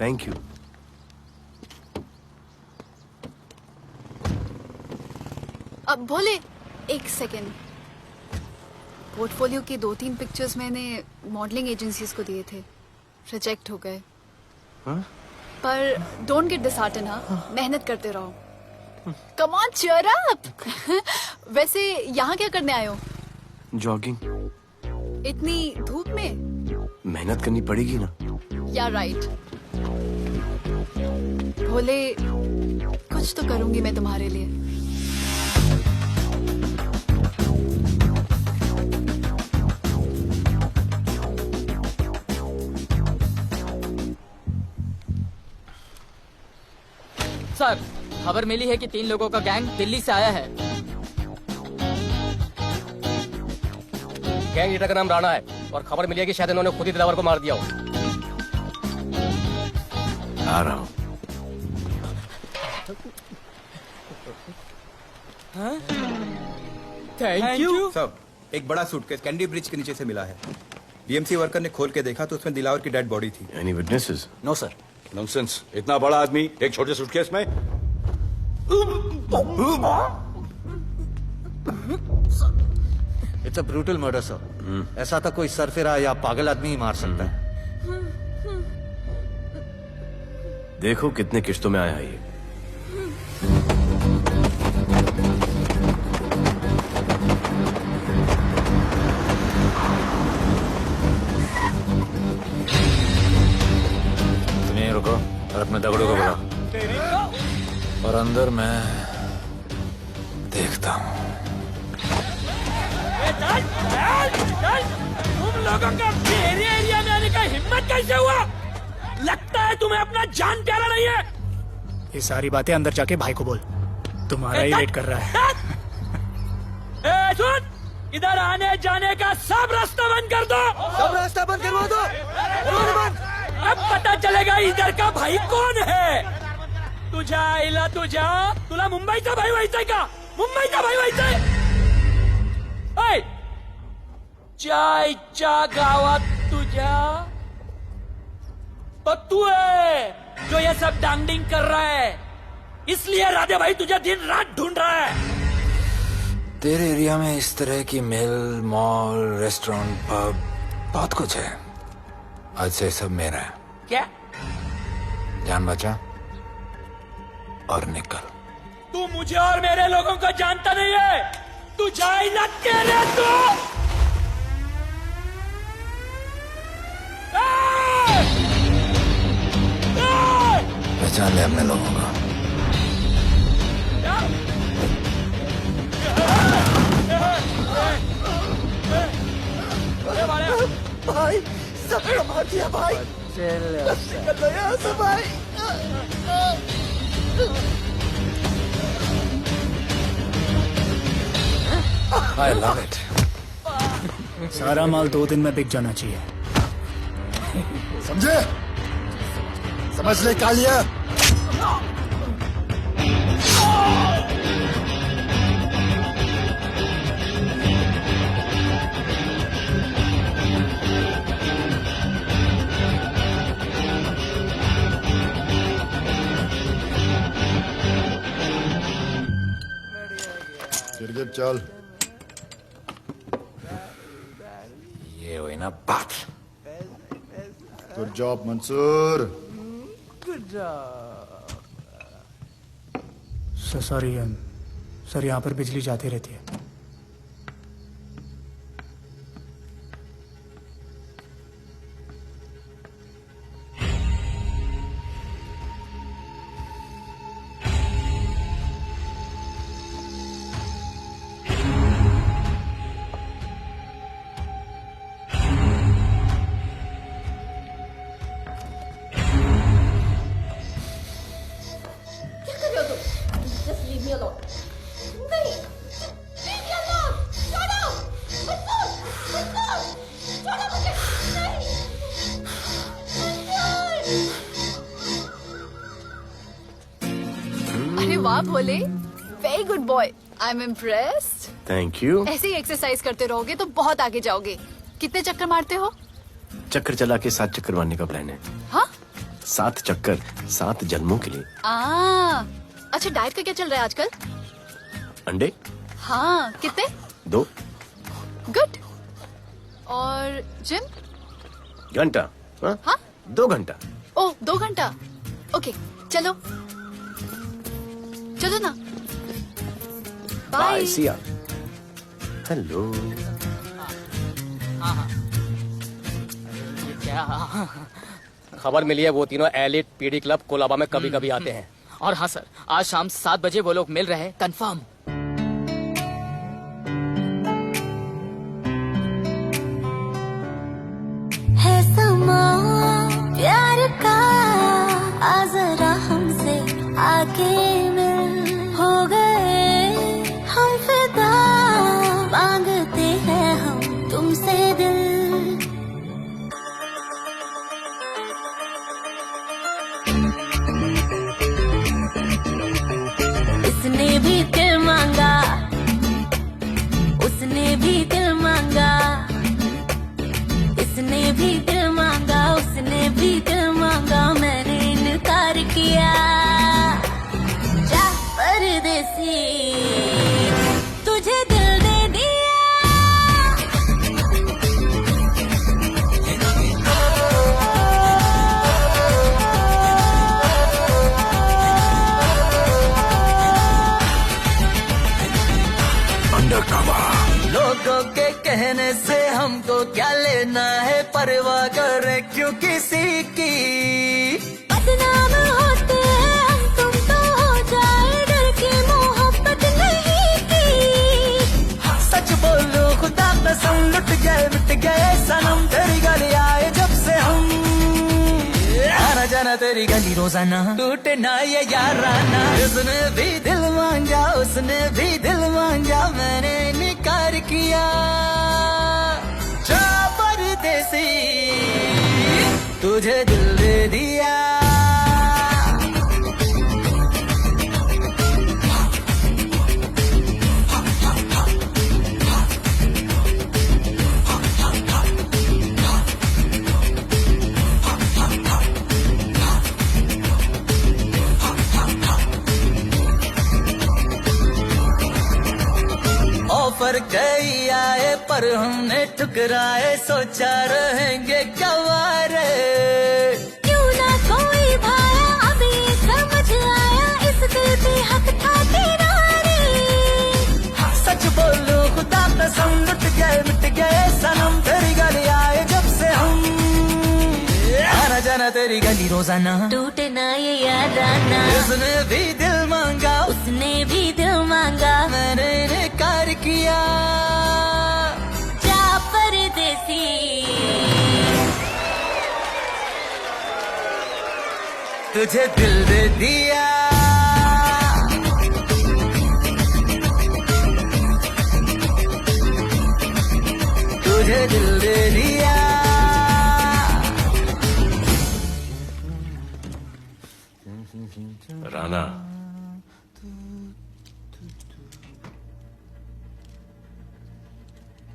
Thank you. अब भोले एक सेकेंड, पोर्टफोलियो के 2-3 पिक्चर्स मैंने मॉडलिंग एजेंसीज को दिए थे, रिजेक्ट हो गए। पर डोंट गेट डिसहार्टन, हाँ, मेहनत करते रहो। Come on cheer up. वैसे यहाँ क्या करने आए हो? जॉगिंग। इतनी धूप में? मेहनत करनी पड़ेगी ना। या राइट। भोले कुछ तो करूंगी मैं तुम्हारे लिए। सर, खबर मिली है कि 3 लोगों का गैंग दिल्ली से आया है। गैंग लीडर का नाम राणा है और खबर मिली है कि शायद इन्होंने खुद ही दिलावर को मार दिया हो। आ रहा हूँ। Thank you. सब एक बड़ा सूटकेस कैंडी ब्रिज के नीचे से मिला है। बीएमसी वर्कर ने खोल के देखा तो उसमें दिलावर की डेड बॉडी थी। Any witnesses? No sir. Nonsense. इतना बड़ा आदमी एक छोटे सूटकेस में? It's a brutal murder sir. ऐसा था कोई सरफिरा या पागल आदमी ही मार सकता है। देखो कितने किश्तों में आया है ये। रुको और अपने दगड़ों को बुलाओ, और अंदर मैं देखता हूँ। तुम लोगों का मेरे एरिया में आने का हिम्मत कैसे हुआ? लगता है तुम्हें अपना जान प्यारा नहीं है। ये सारी बातें अंदर जाके भाई को बोल, तुम्हारा ही वेट कर रहा है। सुन, इधर आने जाने का सब रास्ता बंद कर दो। सब रास्ता बंद करवा दो। अब पता चलेगा इधर का भाई कौन है। तुझा इला तुझा तुला मुंबईचा भाई व्हायचंय का? मुंबईचा भाई व्हायचंय? चायच्या गावात तुझ्या तो तू है जो ये सब डांगडिंग कर रहा है, इसलिए राधे भाई तुझे दिन रात ढूंढ रहा है। तेरे एरिया में इस तरह की मिल, मॉल, रेस्टोरेंट, पब बहुत कुछ है। आज से सब मेरा है। क्या? जान बचा और निकल। तू मुझे और मेरे लोगों को जानता नहीं है। तू जाए ना तेरे तू। पहचान ले अपने लोगों को। भाई सबको मार दिया भाई। निकल लो यहाँ से भाई। I love it. सारा माल 2 दिन में बिक जाना चाहिए। समझे? समझ ले कालिया। गिरगिट चल। ये हुई ना बात। Good job Mansoor. Sorry sir, यहाँ पर बिजली जाती रहती है। अरे वाह Bhole, very good boy. I am impressed. Thank you. ऐसे ही एक्सरसाइज करते रहोगे तो बहुत आगे जाओगे। कितने चक्कर मारते हो? चक्कर चला के 7 चक्कर मारने का प्लान है। हाँ? 7 चक्कर 7 जन्मों के लिए। अच्छा, डाइट का क्या चल रहा है आजकल? अंडे? हाँ, कितने? 2 गुड। और जिम? घंटा। हाँ? 2 घंटा। ओह, 2 घंटा। ओके, चलो चलो ना। बाय, सिया। हेलो। क्या खबर मिली है? वो तीनों एलिट पीडी क्लब कोलाबा में कभी कभी आते हैं। और हाँ सर, आज शाम 7 बजे वो लोग मिल रहे हैं, कंफर्म। है समा प्यार का, आ जरा हमसे आके मिल। हो गए हम फिदा, मांगते हैं हम तुमसे दिल। इसने भी दिल मांगा, उसने भी दिल मांगा, इसने भी दिल मांगा, उसने भी दिल मांगा, मैंने इनकार किया। जा परदेसी, तुझे दिल दे दिया। लोगों के कहने से हमको क्या लेना है, परवाह करे क्यों किसी की। बदनाम होते हैं हम, तुम तो हो जाए, डर की मोहब्बत नहीं की। सच बोलो खुदा कसम, लुट गए मिट गए सनम, तेरी गली आए जब से हम। आना जाना तेरी गली रोजाना, टूटे ना ये याराना। उसने भी दिल मांगा, उसने भी दिल मांगा, मैंने इनकार किया जा परदेसी तुझे दिल दे दिया ऑफर कई आए पर हमने ठुकराए सोचा रहेंगे क्या वारे क्यों ना कोई भाया अब ये समझ आया इस दिल पे हक था तेरा रे सच बोलो खुदा कसम लुट गए मिट गए सनम तेरी गली आए जब से हम आना जाना तेरी गली रोजाना टूटे ना ये याद आना उसने भी दिल मांगा उसने भी दिल मांगा मैंने इनकार किया जा परदेसी तुझे दिल दे दिया तुझे दिल दे दिया राना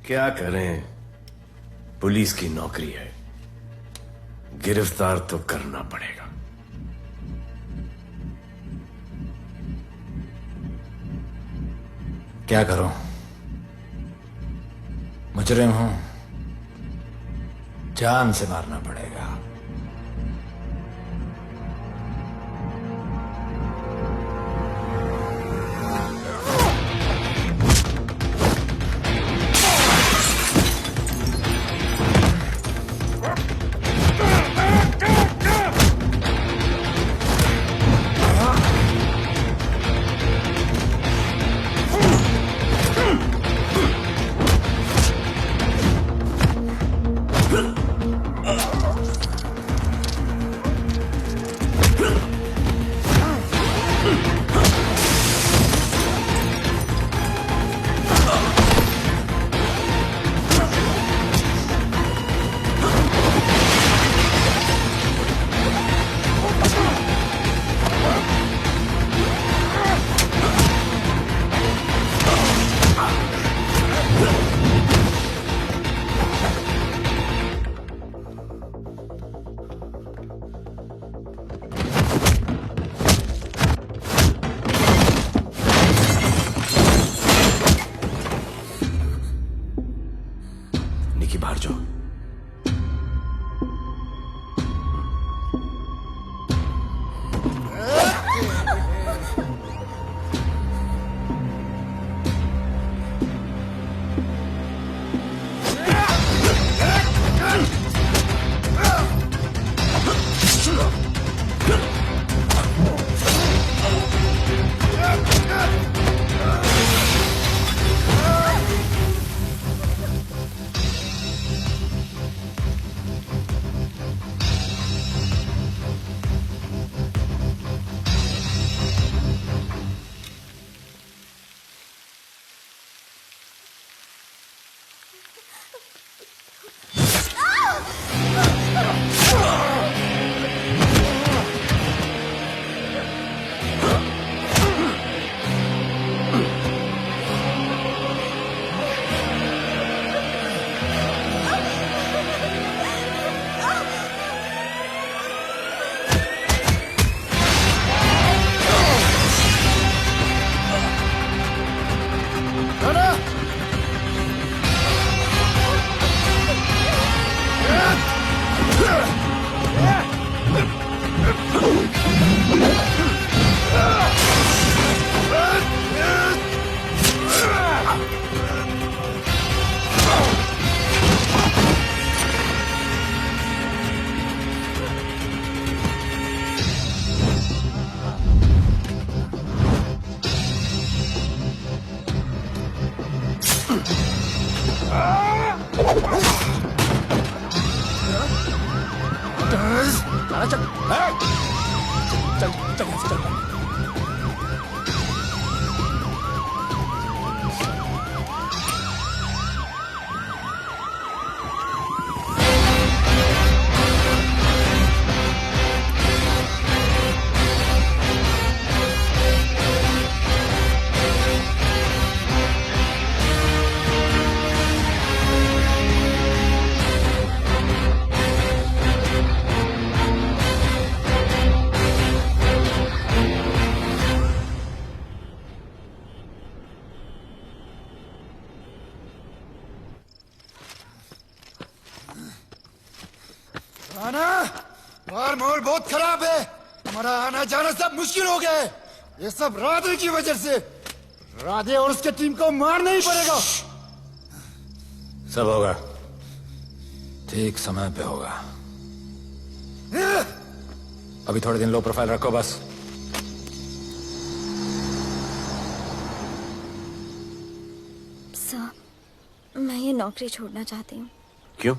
क्या करें पुलिस की नौकरी है गिरफ्तार तो करना पड़ेगा क्या करूं? मुजरिम हूं, जान से मारना पड़ेगा। निकी बाहर जाओ आना बार माहौल बहुत खराब है। हमारा आना जाना सब मुश्किल हो गया है। ये सब राधे की वजह से। राधे और उसके टीम को मारना ही पड़ेगा। सब होगा, ठीक समय पे होगा। अभी थोड़े दिन लो प्रोफाइल रखो बस। सर, मैं ये नौकरी छोड़ना चाहती हूँ। क्यों?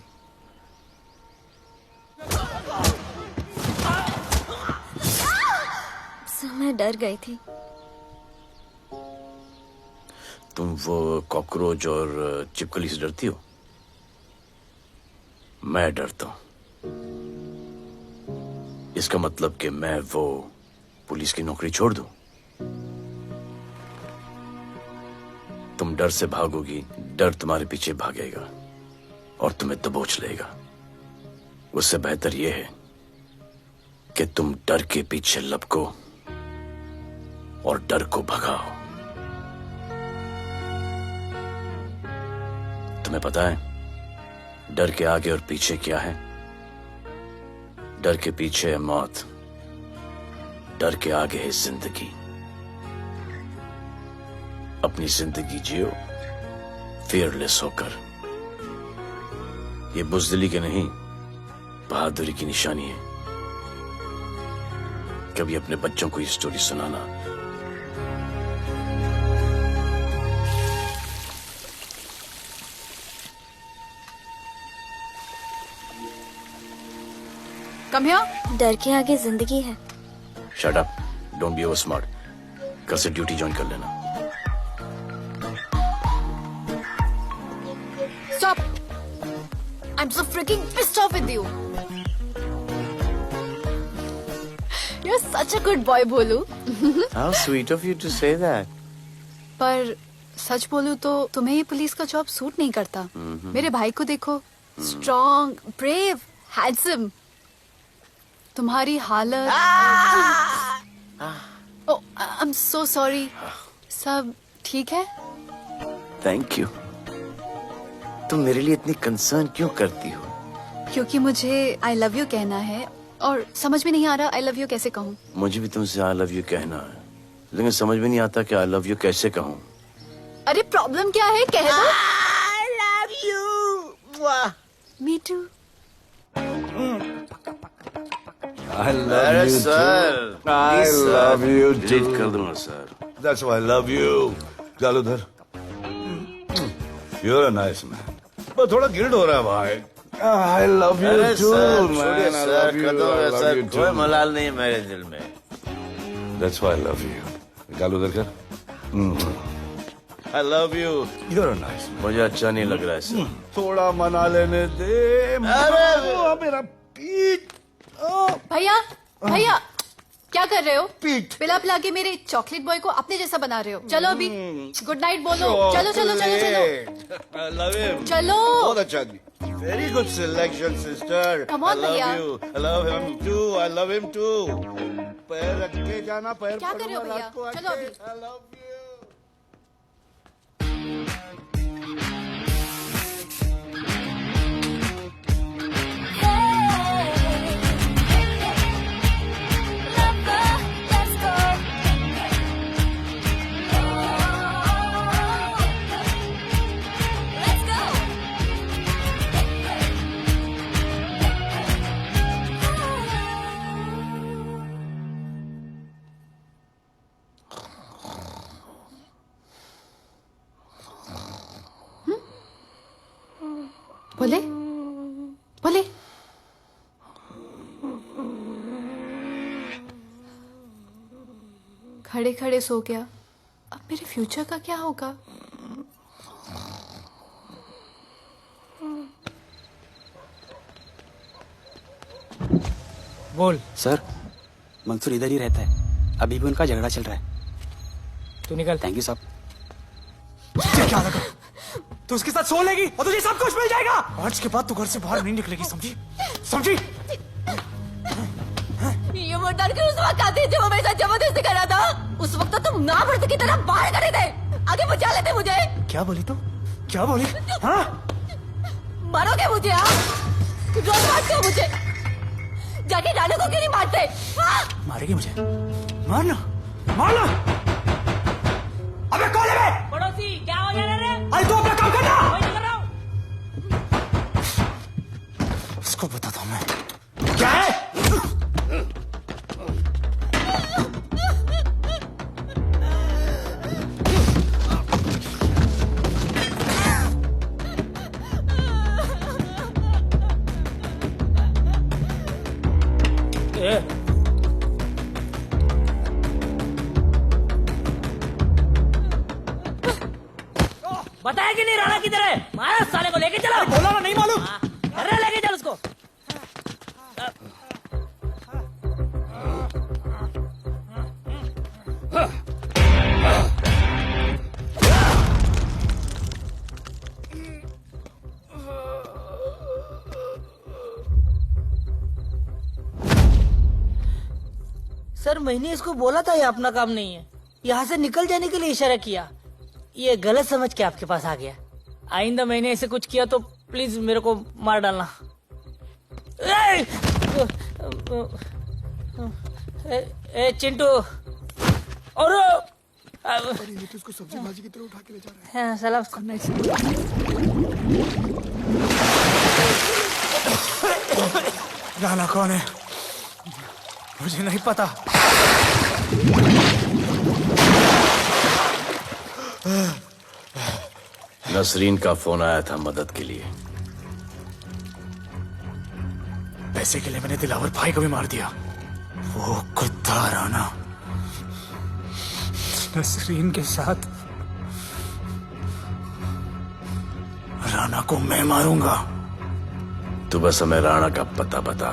सर, मैं डर गई थी। तुम वो कॉकरोच और चिपकली से डरती हो? मैं डरता हूं। इसका मतलब कि मैं वो पुलिस की नौकरी छोड़ दूं? तुम डर से भागोगी, डर तुम्हारे पीछे भागेगा और तुम्हें दबोच लेगा। उससे बेहतर यह है कि तुम डर के पीछे लपको और डर को भगाओ। तुम्हें पता है डर के आगे और पीछे क्या है? डर के पीछे है मौत, डर के आगे है जिंदगी। अपनी जिंदगी जियो फियरलेस होकर। ये बुज़दिली के नहीं, बहादुरी की निशानी है। कभी अपने बच्चों को ये स्टोरी सुनाना। Come here. डर के आगे जिंदगी है। Shut up, don't be over smart. कल से ड्यूटी ज्वाइन कर लेना। Stop! I'm so freaking pissed off with you. You're such a good boy, बोलू। How sweet of you to say that. पर सच बोलूं तो तुम्हें ये पुलिस का जॉब सूट नहीं करता। मेरे भाई को देखो, स्ट्रॉन्ग, ब्रेव, हैंडसम। तुम्हारी हालत। ओह, आई एम सो सॉरी। सब ठीक है? Thank you. तुम मेरे लिए इतनी कंसर्न क्यों करती हो? क्योंकि मुझे आई लव यू कहना है और समझ में नहीं आ रहा आई लव यू कैसे कहूँ। मुझे भी तुमसे आई लव यू कहना है, लेकिन समझ में नहीं आता कि आई लव यू कैसे कहूँ। अरे प्रॉब्लम क्या है, कह दो। I love you. Me too. I love you sir. too. I love you too. Delete कर दूंगा sir. That's why I love you. चल उधर। You're a nice man. पर थोड़ा गिल्ड हो रहा है भाई। I love you too, man. I love you. I love you too. कोई मलाल नहीं है मेरे दिल में। That's why I love you. निकाल उधर कर। I love you. You're a nice man. मुझे अच्छा नहीं लग रहा है सर। थोड़ा मना लेने दे। मेरा पीठ। भैया, भैया, क्या कर रहे हो? पिला पिला के मेरे चॉकलेट बॉय को अपने जैसा बना रहे हो। चलो अभी गुड नाइट बोलो। चलो चलो चलो चलो। I love him. चलो। बहुत अच्छा आदमी। Very good selection, sister. Come on, I love भैया। you. I love him too. I love him too. पैर रख के जाना, पैर क्या कर रहे हो पकड़ना, भैया? रात को चलो आके। अभी। I love you. बोले बोले। खड़े खड़े सो गया। अब मेरे फ्यूचर का क्या होगा? बोल। सर, मंसूर इधर ही रहता है। अभी भी उनका झगड़ा चल रहा है। तू निकल। थैंक यू साहब। क्या लगा? तू उसके साथ सो लेगी और तुझे सब कुछ मिल जाएगा। आज के बाद तू घर से बाहर नहीं निकलेगी, समझी? समझी? ये वो डर के उस वक्त आती जब वो मेरे साथ जबरदस्ती कर रहा था। उस वक्त तो तुम ना भरते की तरह बाहर खड़े थे, आगे बचा लेते मुझे। क्या बोली तू? क्या बोली? हाँ? मारोगे मुझे? आप रोज मारते हो मुझे। जाके राना को क्यों नहीं मारते? हाँ? मारेगी मुझे? मारना, मारना। अबे कौन है बे? पड़ोसी क्या हो जा रहा है? अरे तू अपना काम करना। वही तो कर रहा हूँ। इसको बताता हूँ मैं क्या है। बताया कि नहीं राणा किधर है? मारा साले को लेके चलो। बोला ना नहीं मालूम। अरे लेके चल उसको। सर मैंने इसको बोला था ये अपना काम नहीं है, यहाँ से निकल जाने के लिए इशारा किया, ये गलत समझ के आपके पास आ गया। आइंदा मैंने ऐसे कुछ किया तो प्लीज मेरे को मार डालना। ए चिंटू और उसको सब्जी भाजी की तरह उठा के ले जा रहा है। हाँ, सलाम राणा कौन है मुझे नहीं पता। नसरीन का फोन आया था मदद के लिए। पैसे के लिए मैंने दिलावर भाई को भी मार दिया। वो कुत्ता राणा नसरीन के साथ राणा को मैं मारूंगा। तू बस हमें राणा का पता बता।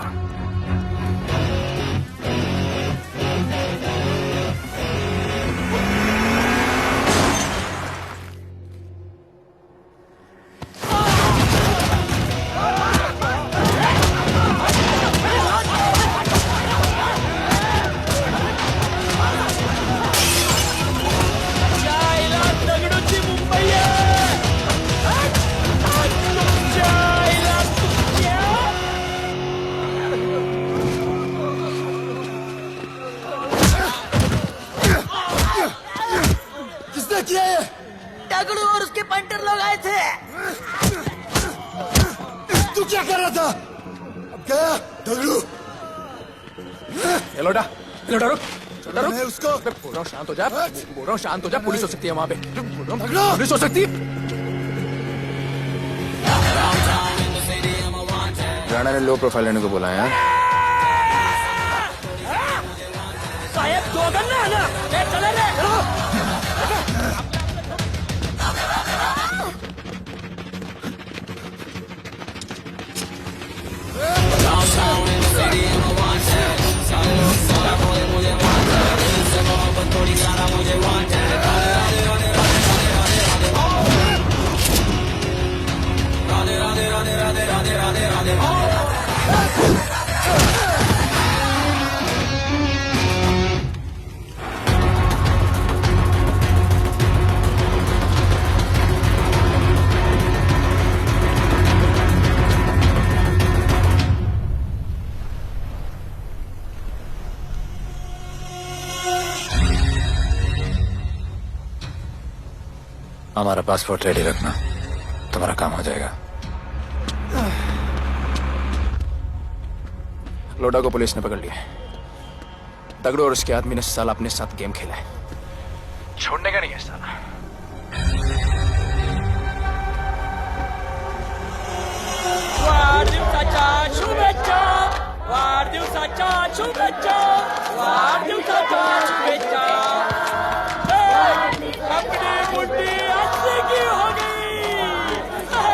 दगड़ू और उसके पंटर लोग आए थे। तू क्या कर रहा था? अब गया दगड़ू। लोटा लोटा रुक रुक। मैं उसको बोल रहा हूँ शांत हो जा, बोल रहा हूँ शांत हो जा। पुलिस हो सकती है वहाँ पे, पुलिस हो सकती है। राणा ने लो प्रोफाइल लेने को बोला है। साहब दो गन्ना है ना, ले चले रे। हमारा पासपोर्ट रेडी रखना, तुम्हारा काम हो जाएगा। लोडा को पुलिस ने पकड़ लिया। दगड़ू और उसके आदमी ने साला अपने साथ गेम खेला है, छोड़ने का नहीं है साला। वाढदिवसाच्या शुभेच्छा, वाढदिवसाच्या शुभेच्छा, वाढदिवसाच्या शुभेच्छा। अपनी मुट्ठी अच्छी की हो गई। खा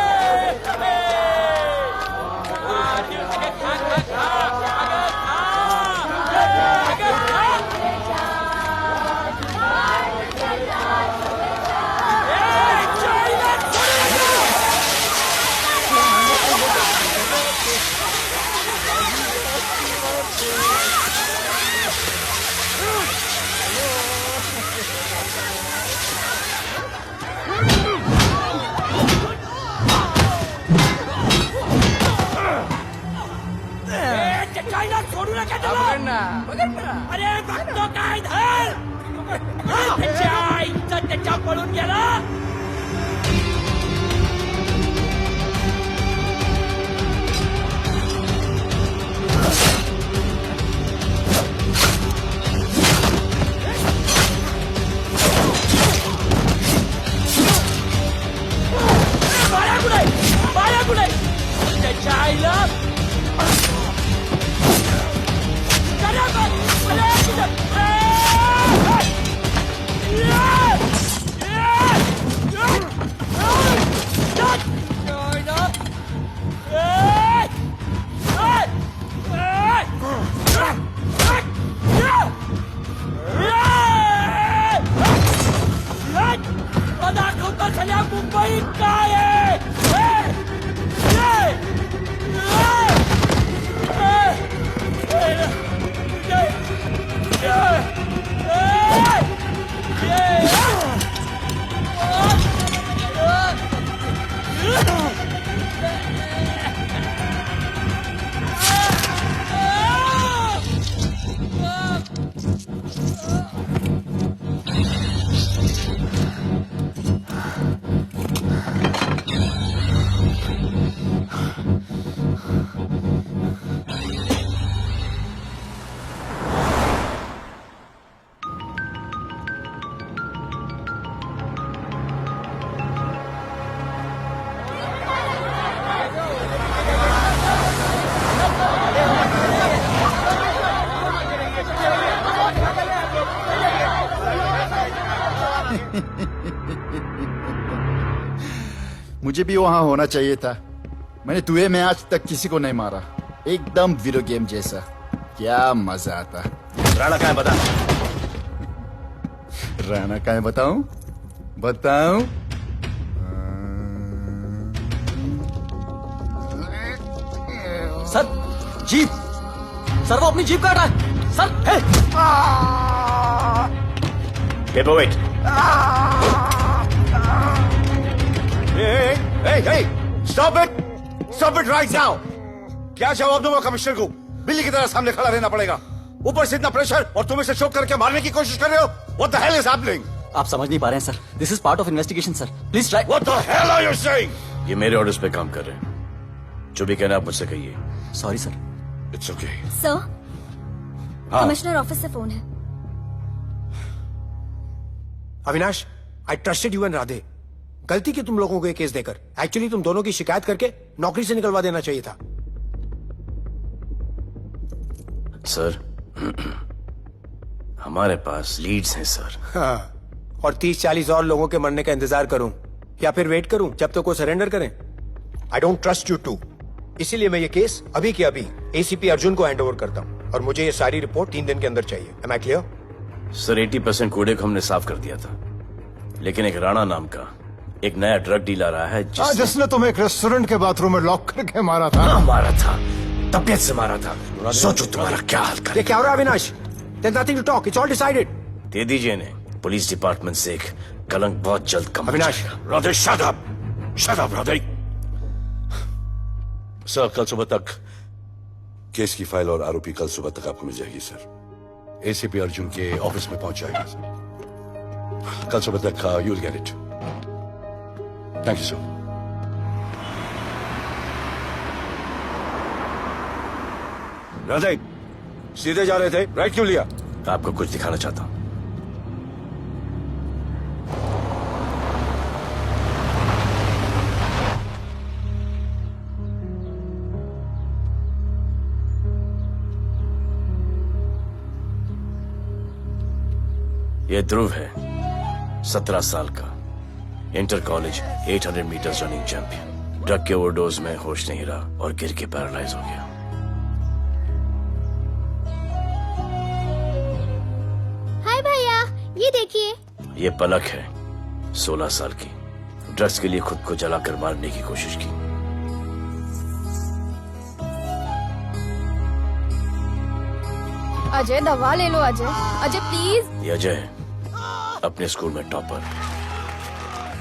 खा खा अगर अरे बघतो काय धर त्याच्या आईचं त्याच्या पळून गेला बाया कुठे त्याच्या आईला दाखवता सगळ्या मुंबई काय मुझे भी वहां होना चाहिए था। मैंने दुए में आज तक किसी को नहीं मारा। एकदम वीडियो गेम जैसा। क्या मजा आता। राणा कहाँ है बता। राणा कहाँ है बताऊं? बताऊं? सर जीप सर वो अपनी जीप काट रहा है sir. Wait Hey, stop it right now! क्या जवाब दूंगा कमिश्नर को? बिल्ली की तरह सामने खड़ा रहना पड़ेगा। ऊपर से इतना प्रेशर और तुम इसे शोक करके मारने की कोशिश कर रहे हो। What the hell is happening? आप समझ नहीं पा रहे हैं sir. This is part of investigation sir. Please try. What the hell are you saying? ये मेरे ऑर्डर्स पे काम कर रहे हैं। जो भी कहना आप मुझसे कहिए। Sorry sir. It's okay. Sir हाँ। कमिश्नर ऑफिस से फोन है। Avinash, I trusted you and Radhe. गलती की तुम लोगों को ये केस देकर। एक्चुअली तुम दोनों की शिकायत करके नौकरी से निकलवा देना चाहिए था। सर हमारे पास लीड्स हैं सर। हाँ, और 30-40 और लोगों के मरने का इंतजार करूं या फिर वेट करूं जब तक वो सरेंडर करें? I don't trust you too. इसीलिए मैं ये केस अभी के अभी एसीपी अर्जुन को हैंड ओवर करता हूं और मुझे ये सारी रिपोर्ट 3 दिन के अंदर चाहिए। M I clear? सर 80% कूड़े को हमने साफ कर दिया था, लेकिन एक राणा नाम का एक नया ड्रग डीलर आया है जिसने तुम्हें एक रेस्टोरेंट के बाथरूम में लॉक करके मारा था। हाँ, मारा था, तबियत से मारा था। सोचो तुम्हारा क्या हाल कर। ये क्या हो रहा है Avinash? There's nothing to talk. It's all decided. दे दीजिए इन्हें। पुलिस डिपार्टमेंट से एक कलंक बहुत जल्द कम हो अविनाश, जाएगा। Radhe, shut up! Shut up, Radhe! Sir, कल सुबह तक केस की फाइल और आरोपी कल सुबह तक आपको मिल जाएगी सर। एसीपी अर्जुन के ऑफिस में पहुंच जाएगी सर। कल सुबह तक you will get it. Thank you sir. Radhe, सीधे जा रहे थे, राइट क्यों लिया? आपको कुछ दिखाना चाहता हूं। ये ध्रुव है, 17 साल का, inter college 800 meter running champion. Drug के ओवरडोज में होश नहीं रहा और गिर के पैरालाइज हो गया। हाय भैया, ये देखिए। ये पलक है, 16 साल की, ड्रग्स के लिए खुद को जलाकर मारने की कोशिश की। अजय दवा ले लो। अजय, अजय प्लीज। ये अजय है, अपने स्कूल में टॉपर।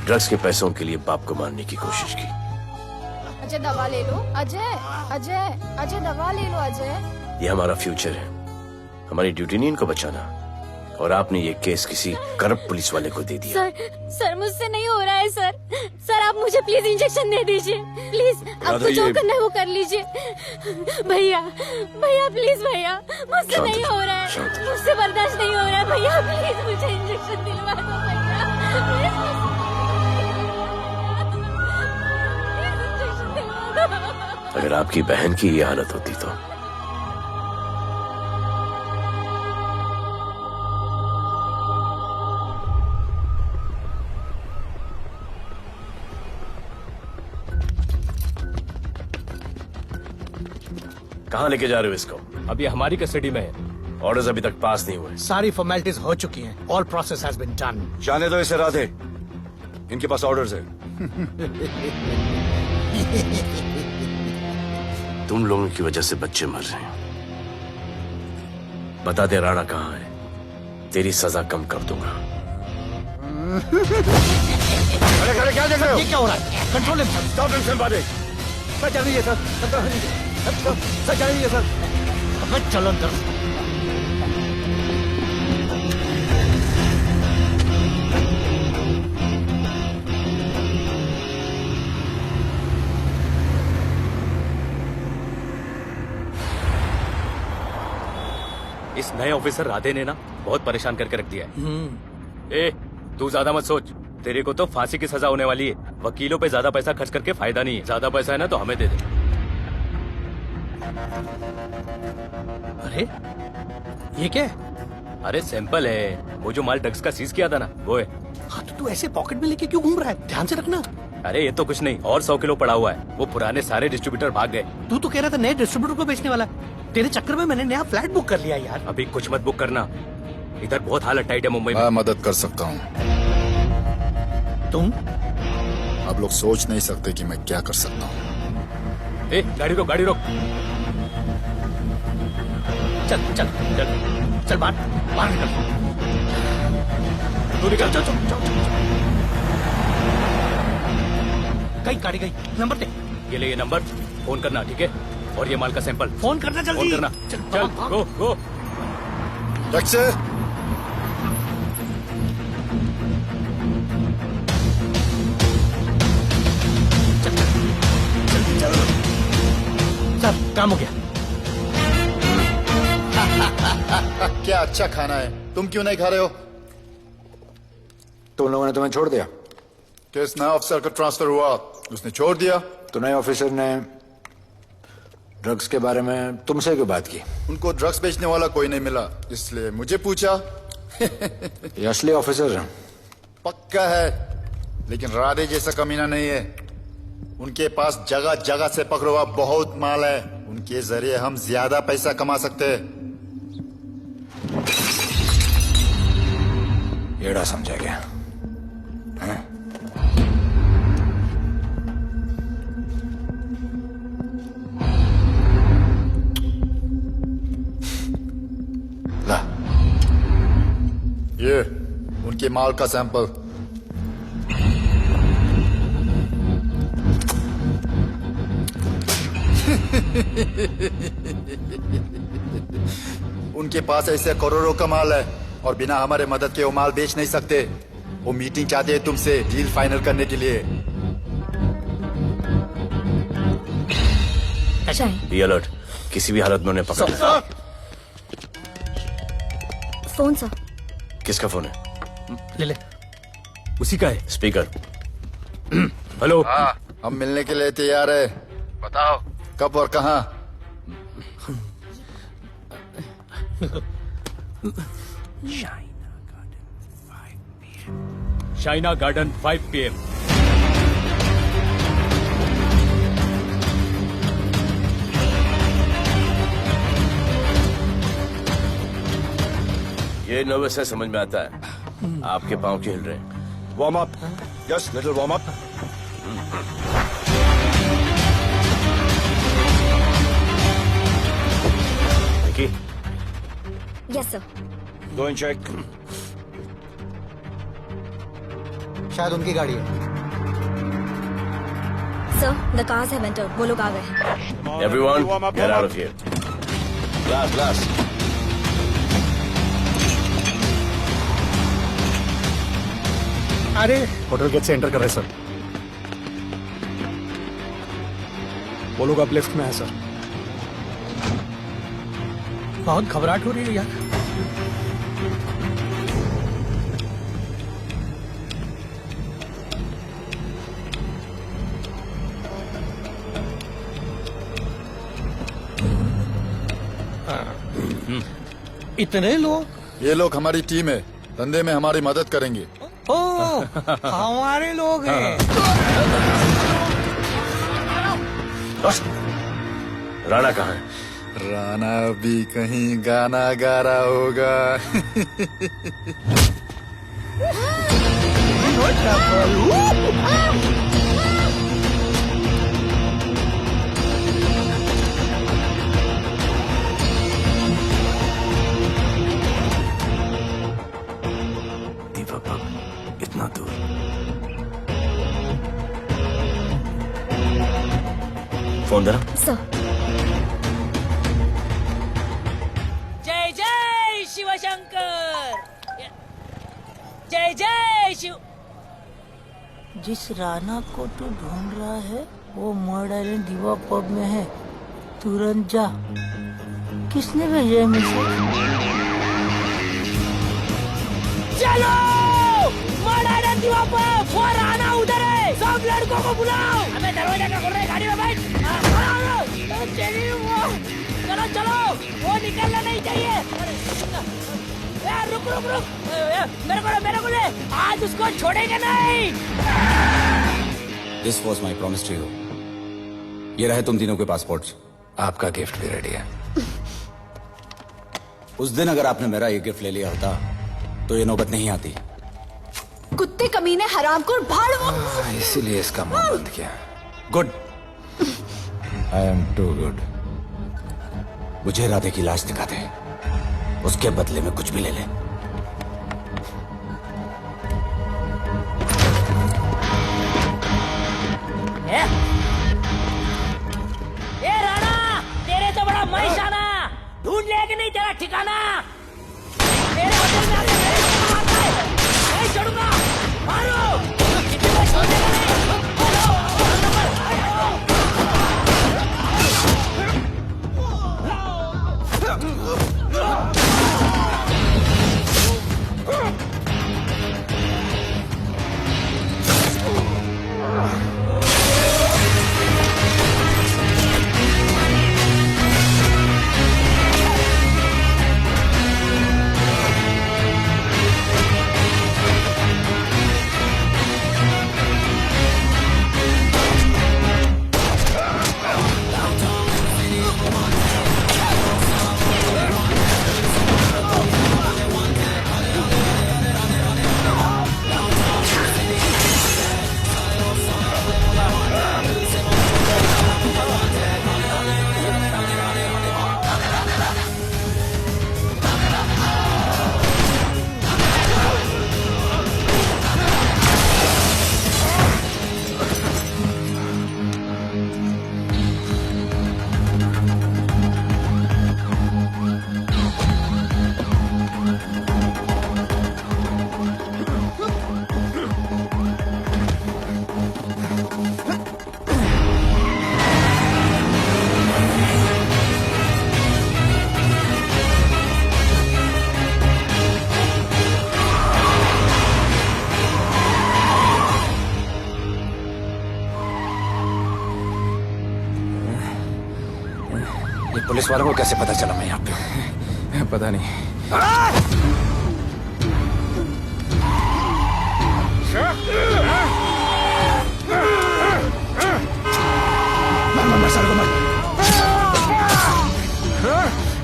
ड्रग्स के पैसों के लिए बाप को मारने की कोशिश की। अजय दवा ले लो। अजय, अजय, अजय दवा ले लो। अजय, ये हमारा फ्यूचर है, हमारी ड्यूटी नहीं इनको बचाना, और आपने ये केस किसी करप्ट पुलिस वाले को दे दिया। सर मुझसे नहीं हो रहा है सर। सर आप मुझे प्लीज इंजेक्शन दे दीजिए प्लीज। आपको जो करना है वो कर लीजिए। भैया भैया प्लीज भैया, मुझसे नहीं हो रहा है, मुझसे बर्दाश्त नहीं हो रहा है भैया, प्लीज मुझे इंजेक्शन दिलवा दो भैया। अगर आपकी बहन की ये हालत होती तो कहाँ लेके जा रहे हो इसको? अभी हमारी कस्टडी में है। ऑर्डर्स अभी तक पास नहीं हुए। सारी फॉर्मेलिटीज हो चुकी हैं। All process has been done. जाने दो इसे राधे, इनके पास ऑर्डर्स है। तुम लोगों की वजह से बच्चे मर रहे हैं। बता दे राणा कहाँ है, तेरी सजा कम कर दूंगा। खड़े खड़े क्या देख रहे हो? ये क्या हो रहा है? Control himself. स्टॉप हिमसेल्फ बादे। सर चल रही है सर। सर चल रही है सर। अब चलो अंदर। इस नए ऑफिसर राधे ने ना बहुत परेशान करके रख दिया है। ए, तू ज्यादा मत सोच, तेरे को तो फांसी की सजा होने वाली है। वकीलों पे ज्यादा पैसा खर्च करके फायदा नहीं है। ज्यादा पैसा है ना तो हमें दे दे। अरे ये क्या है? अरे सैंपल है, वो जो माल ड्रग्स का सीज किया था ना वो है। हाँ तो तू ऐसे पॉकेट में लेके क्यों घूम रहा है? ध्यान से रखना। अरे ये तो कुछ नहीं, और 100 किलो पड़ा हुआ है। वो पुराने सारे डिस्ट्रीब्यूटर भाग गए। तू तो कह रहा था नए डिस्ट्रीब्यूटर को बेचने वाला है। तेरे चक्कर में मैंने नया फ्लैट बुक कर लिया यार। अभी कुछ मत बुक करना, इधर बहुत हालत टाइट है मुंबई में। मैं मदद कर सकता हूँ। तुम? आप लोग सोच नहीं सकते कि मैं क्या कर सकता हूँ। ए, गाड़ी रोक, गाड़ी रोक। चल चल चल चल बाहर निकल। तू निकल। चल चल चल गाड़ी गई। नंबर दे। ये ले, ये नंबर, फोन करना ठीक है? और ये माल का सैंपल फोन करना जल्दी। फोन करना। चल गो गो। टैक्सी। सर काम हो गया। क्या अच्छा खाना है, तुम क्यों नहीं खा रहे हो? तुम लोगों ने तुम्हें छोड़ दिया? किस नए ऑफिसर का ट्रांसफर हुआ उसने छोड़ दिया? तो नए ऑफिसर ने ड्रग्स के बारे में तुमसे क्यों बात की? उनको ड्रग्स बेचने वाला कोई नहीं मिला, इसलिए मुझे पूछा। ये असली ऑफिसर है? पक्का है, लेकिन राधे जैसा कमीना नहीं है। उनके पास जगह जगह से पकड़ा हुआ बहुत माल है, उनके जरिए हम ज्यादा पैसा कमा सकते हैं। येड़ा समझा क्या? हैं? ला, ये उनके माल का सैंपल। उनके पास ऐसे करोड़ों का माल है और बिना हमारे मदद के वो माल बेच नहीं सकते। वो मीटिंग चाहते हैं तुमसे डील फाइनल करने के लिए। बी अलर्ट, किसी भी हालत में उन्हें पकड़ना। Phone sir. किसका फोन है? ले ले। उसी का है। स्पीकर। हेलो। हाँ, हम मिलने के लिए तैयार है। बताओ कब और कहाँ? Shaina garden 5 PM। ये नर्वस है, समझ में आता है। आपके पाँव क्यों हिल रहे हैं? Warm up, just little warm up. Yes sir. Go and check. शायद उनकी गाड़ी है। Sir the cars have entered, वो लोग आ गए हैं। Everyone, get out of here. Glass, glass. अरे होटल गेट से एंटर कर रहे हैं, सर। वो लोग अब लिफ्ट में है, सर। बहुत घबराहट हो रही है यार। इतने लोग? ये लोग हमारी टीम है, धंधे में हमारी मदद करेंगे। ओ, हमारे लोग हैं। राणा कहाँ है? राणा भी कहीं गाना गा रहा होगा। इतना दूर। फोन देना। जय जय शिवशंकर, जय जय शिव। जिस राणा को तू ढूंढ रहा है वो मर्डर इन दीवा पब में है। तुरंत जा। किसने भेजा है मुझे? चलो मर्डर इन दीवा पब, वो राणा उधर है। सब लड़कों को बुलाओ। हमें दरवाजा क्या खोल रहे, गाड़ी में बैठ। चलो चलो, वो निकलना नहीं चाहिए। रुक रुक रुक, मेरे को ले। आज उसको छोड़ेंगे नहीं। This was my promise to you. ये रहे तुम तीनों के पासपोर्ट्स। आपका गिफ्ट भी रेडी है। उस दिन अगर आपने मेरा ये गिफ्ट ले लिया होता तो ये नौबत नहीं आती। कुत्ते कमीने हरामखोर भाड़। इसीलिए इसका मुंह बंद किया। Good. I am too good. मुझे राधे की लाश दिखा दे, उसके बदले में कुछ भी ले ले। ए राणा, तेरे तो बड़ा मैशाना। ढूंढ लिया कि नहीं तेरा ठिकाना? तेरे होटल में आके मेरे को मारता है। नहीं छोड़ूंगा, मारो। कितनी बार छोड़ेगा नहीं? पुलिस वालों को कैसे पता चला मैं यहाँ पे? पता नहीं।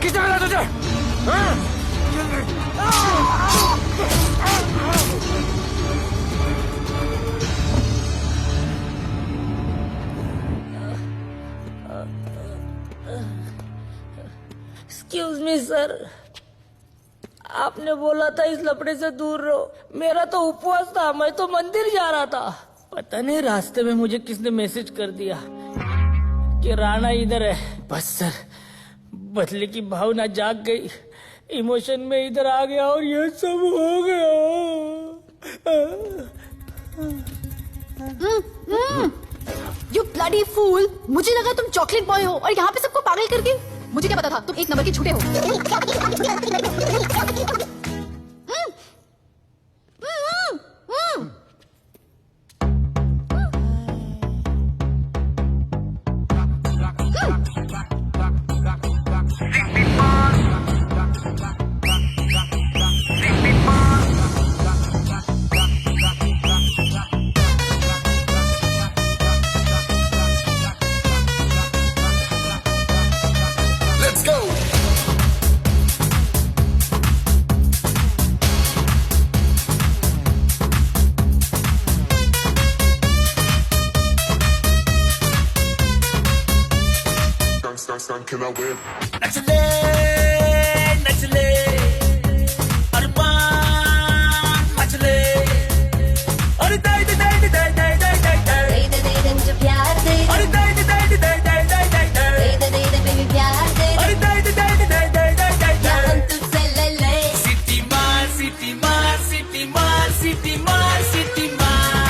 किसने मिला तुझे? एक्सक्यूज मी सर, आपने बोला था इस लफड़े से दूर रहो। मेरा तो उपवास था, मैं तो मंदिर जा रहा था। पता नहीं रास्ते में मुझे किसने मैसेज कर दिया कि राणा इधर है। बस सर, बदले की भावना जाग गई, इमोशन में इधर आ गया और ये सब हो गया। You bloody fool! मुझे लगा तुम चॉकलेट बॉय हो और यहाँ पे सबको पागल करके। मुझे क्या पता था तुम एक नंबर के झूठे हो। Can I win? नचले नचले अरमान मचले अरे दे दे दे दे दे दे दे दे दे दे मुझे प्यार दे अरे दे दे दे दे दे दे दे दे दे बेबी प्यार दे अरे दे दे दे दे दे दे या हम तुझसे ले ले सिटी मार सिटी मार सिटी मार सिटी मार सिटी मार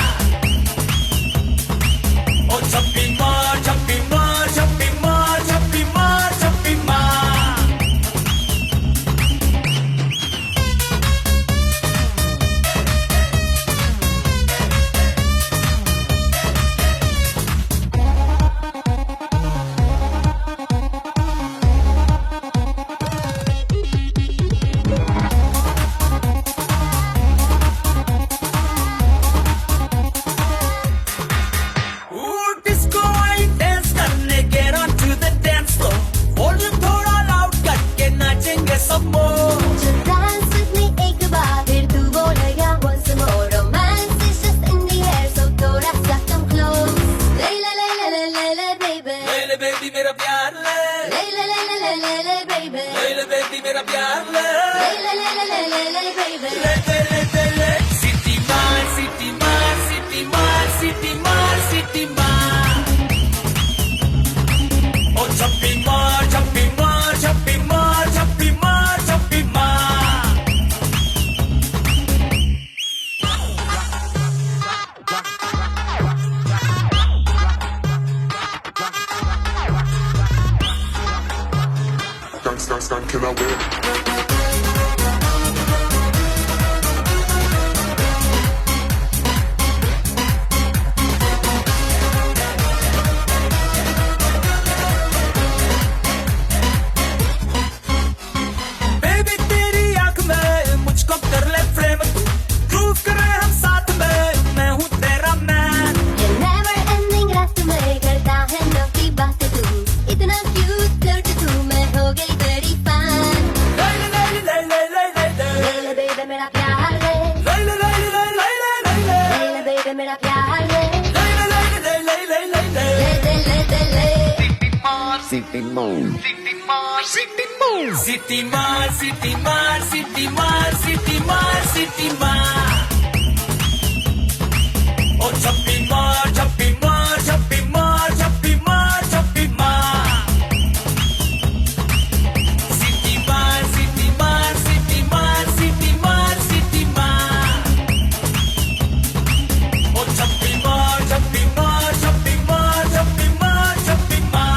ओ छप्पी मार छप्पी मार छप्पी मार छप्पी मार छप्पी मार डिस्को आई डांस करने get on to the dance floor volume थोड़ा लाउड करके नाचेंगे सब मोर जो dance with me एक बार फिर तू बोलेगा once more romance is just in the air so थोड़ा सा come close ले ले ले ले ले ले ले baby ले ले बेबी मेरा प्यार ले ले ले ले ले ले ले ले baby ले ले बेबी मेरा प्यार ले ले ले ले ले ले ले ले baby ले ले ले ले ले सिटी मार सिटी मार सिटी मार सिटी मार सिटी मार ओ छप्पी मार छप्पी मार छप्पी मार छप्पी मार छप्पी मार Can I win? बेबी तेरी आंख में मुझको कर ले फ्रेम तू ग्रूव करे हम साथ में मैं हूँ तेरा मैन ये never ending रात में करता है नौकी बात तू इतना cute flirty तू मैं हो गई तेरी fan ले ले ले ले ले ले ले ले ले ले baby मेरा प्यार ले ले ले ले ले ले ले ले ले ले ले baby मेरा प्यार ले ले ले ले ले ले ले ले ले ले ले ले ले सिटी मार सिटी मार सिटी मार सिटी मार सिटी मार सिटी मार ओ छप्पी मार छप्पी मार छप्पी मार छप्पी मार छप्पी मार सिटी मार सिटी मार सिटी मार सिटी मार सिटी मार ओ छप्पी मार छप्पी मार छप्पी मार छप्पी मार छप्पी मार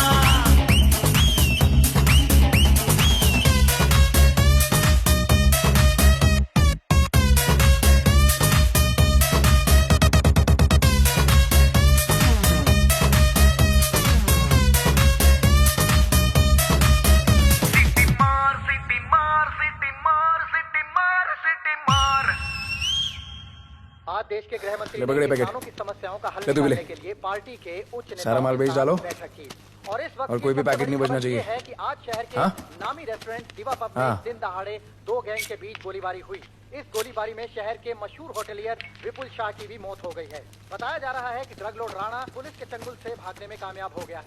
आज देश के गृह मंत्री ले पकड़े ने पैकेट। किसानों की समस्याओं का हल ले तू भी ले। निकालने के लिए पार्टी के उच्च नेताओं सारा माल के बेच साथ डालो। बैठक की। और इस वक्त और कोई भी पैकेट नहीं बचना खबर ये चाहिए। है कि आज शहर के हाँ? नामी रेस्टोरेंट दिवा पब हाँ। में दिन दहाड़े दो गैंग के बीच गोलीबारी हुई। इस गोलीबारी में शहर के मशहूर होटलियर विपुल शाह की भी मौत हो गई है। बताया जा रहा है कि ड्रग लॉर्ड राणा पुलिस के चंगुल से भागने में कामयाब हो गया।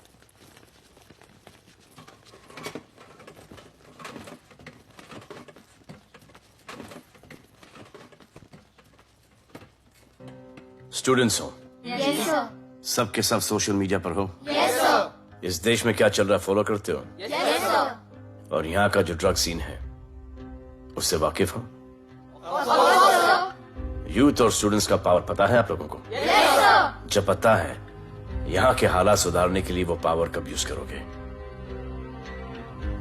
स्टूडेंट्स हो Yes, sir. सब के सब सोशल मीडिया पर हो Yes, sir. इस देश में क्या चल रहा है फॉलो करते हो Yes, sir. और यहाँ का जो ड्रग सीन है उससे वाकिफ हो यूथ और स्टूडेंट्स का पावर पता है आप लोगों को? जब पता है, यहाँ के हालात सुधारने के लिए वो पावर कब यूज करोगे?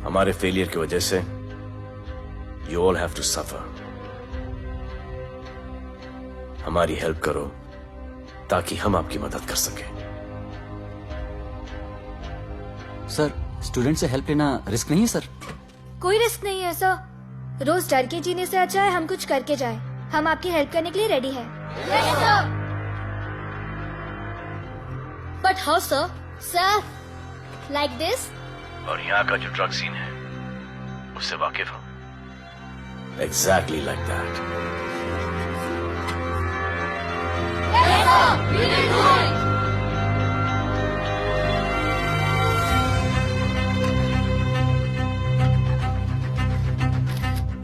हमारे फेलियर की वजह से you all have to suffer. हमारी हेल्प करो ताकि हम आपकी मदद कर सकें। सर, स्टूडेंट से हेल्प लेना रिस्क नहीं है सर? कोई रिस्क नहीं है सर। रोज डर के जीने से अच्छा है हम कुछ करके जाए। हम आपकी हेल्प करने के लिए रेडी है। But how sir? Sir, like this? और यहाँ का जो ड्रग सीन है उससे वाकिफ हो? Exactly like that.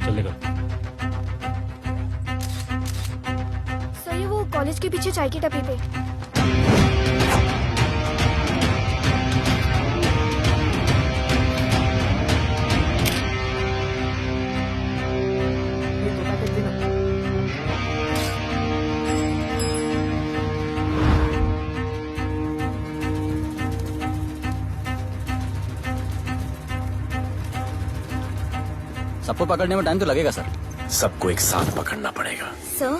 चलेगा। सर, ये वो कॉलेज के पीछे चाय की टपरी पे। सबको पकड़ने में टाइम तो लगेगा सर। सबको एक साथ पकड़ना पड़ेगा। सर,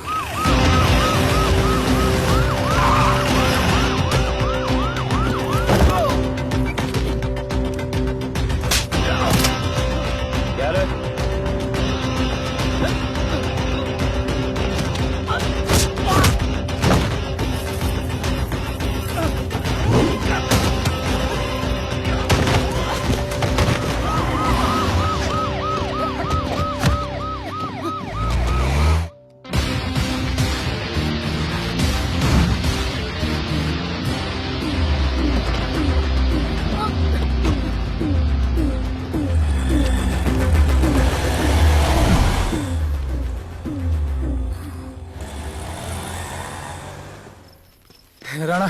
राणा,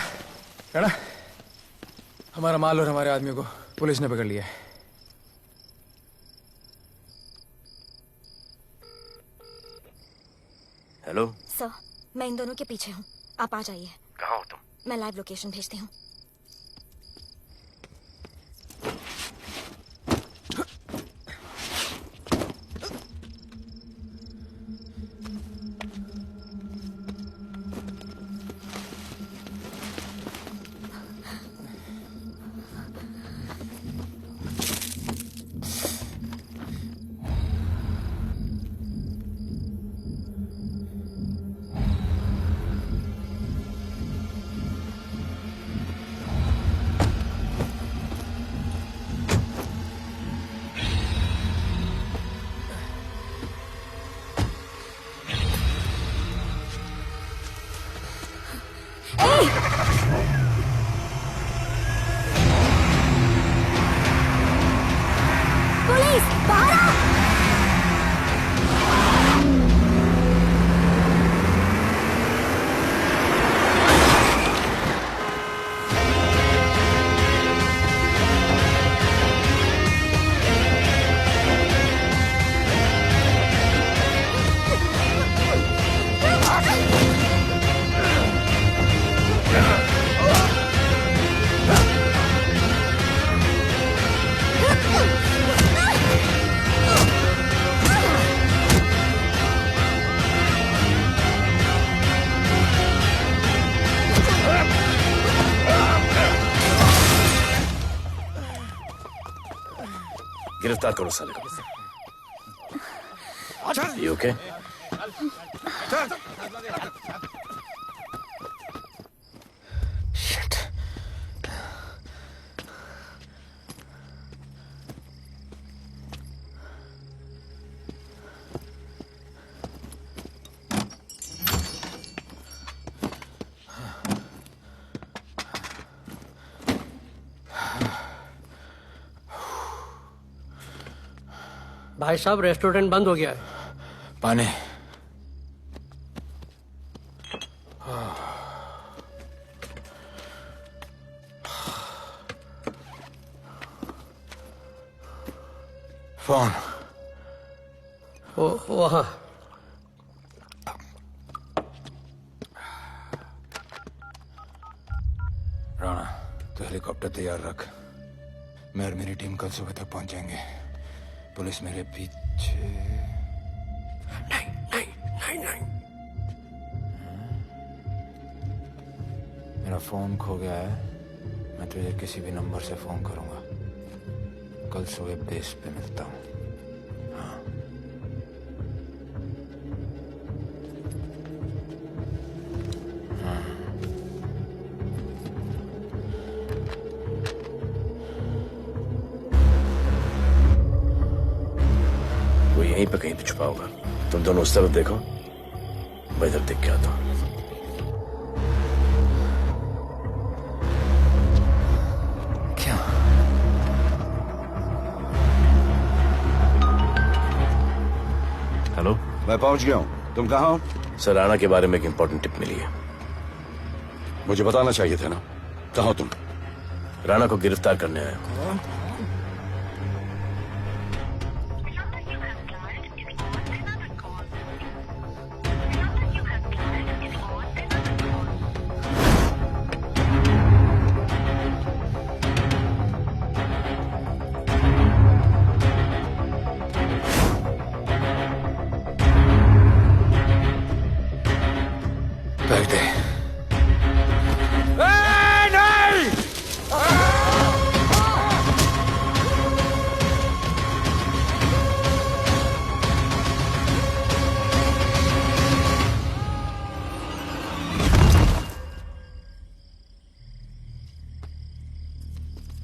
राणा, हमारा माल और हमारे आदमियों को पुलिस ने पकड़ लिया है। हेलो सर, मैं इन दोनों के पीछे हूँ। आप आ जाइए। कहाँ हो तुम? मैं लाइव लोकेशन भेजती हूँ। पुलिस, बाहर आओ! गिरफ्तार करो साले को। You okay? Shit. भाई साहब, रेस्टोरेंट बंद हो गया है। पानी। फोन। वहाँ। हेलीकॉप्टर तैयार रख। मैं और मेरी टीम कल सुबह तक पहुंच जाएंगे। पुलिस मेरे पीछे नहीं। मेरा फोन खो गया है। मैं तुझे किसी भी नंबर से फोन करूंगा। कल सुबह बेस पे मिलता हूँ। हाँ। वो यहीं पे कहीं पे छुपा होगा। तुम दोनों उस तरफ देखो, मैं इधर देख के आता हूँ। हेलो, मैं पहुंच गया हूं। तुम कहाँ हो? सर, राणा के बारे में एक इंपॉर्टेंट टिप मिली है। मुझे बताना चाहिए था ना। कहाँ हो तुम? राणा को गिरफ्तार करने आया हूं। बैठ दे।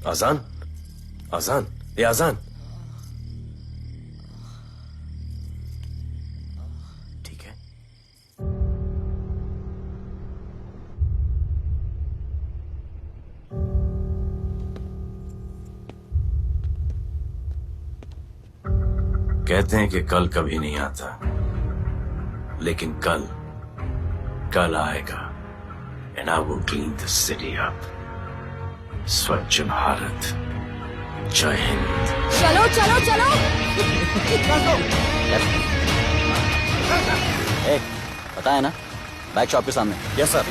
आजान, आजान, ये आजान। ठीक है। कहते हैं कि कल कभी नहीं आता, लेकिन कल आएगा। And I will clean the city up. स्वच्छ भारत। जय हिंद। चलो चलो चलो। पता है ना, बाइक शॉप के सामने। Yes sir.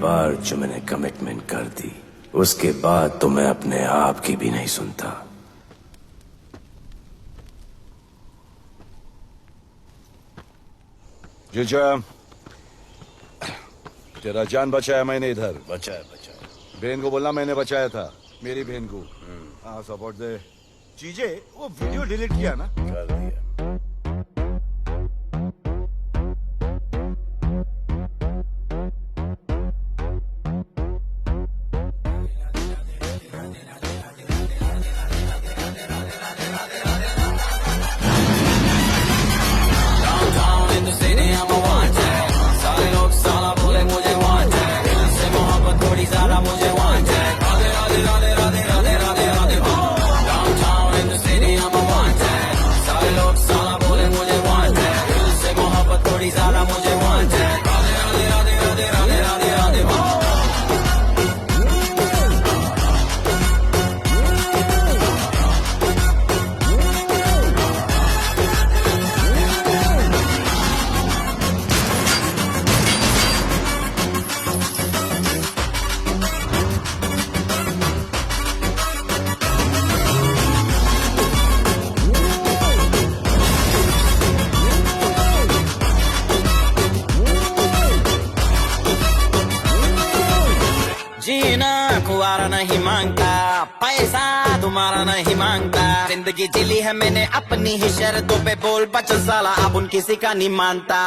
बार जो मैंने कमिटमेंट कर दी उसके बाद तो मैं अपने आप की भी नहीं सुनता। जीजा, तेरा जान बचाया मैंने इधर। बचाया। बहन को बोलना मैंने बचाया था, मेरी बहन को। हाँ सपोर्ट दे। चीजे वो वीडियो डिलीट किया ना? कर दिया। कुआरा नहीं मांगता, पैसा तुम्हारा नहीं मांगता। जिंदगी जिली है मैंने अपनी ही शर्तों पे, बोल बचन साला अब उन किसी का नहीं मानता।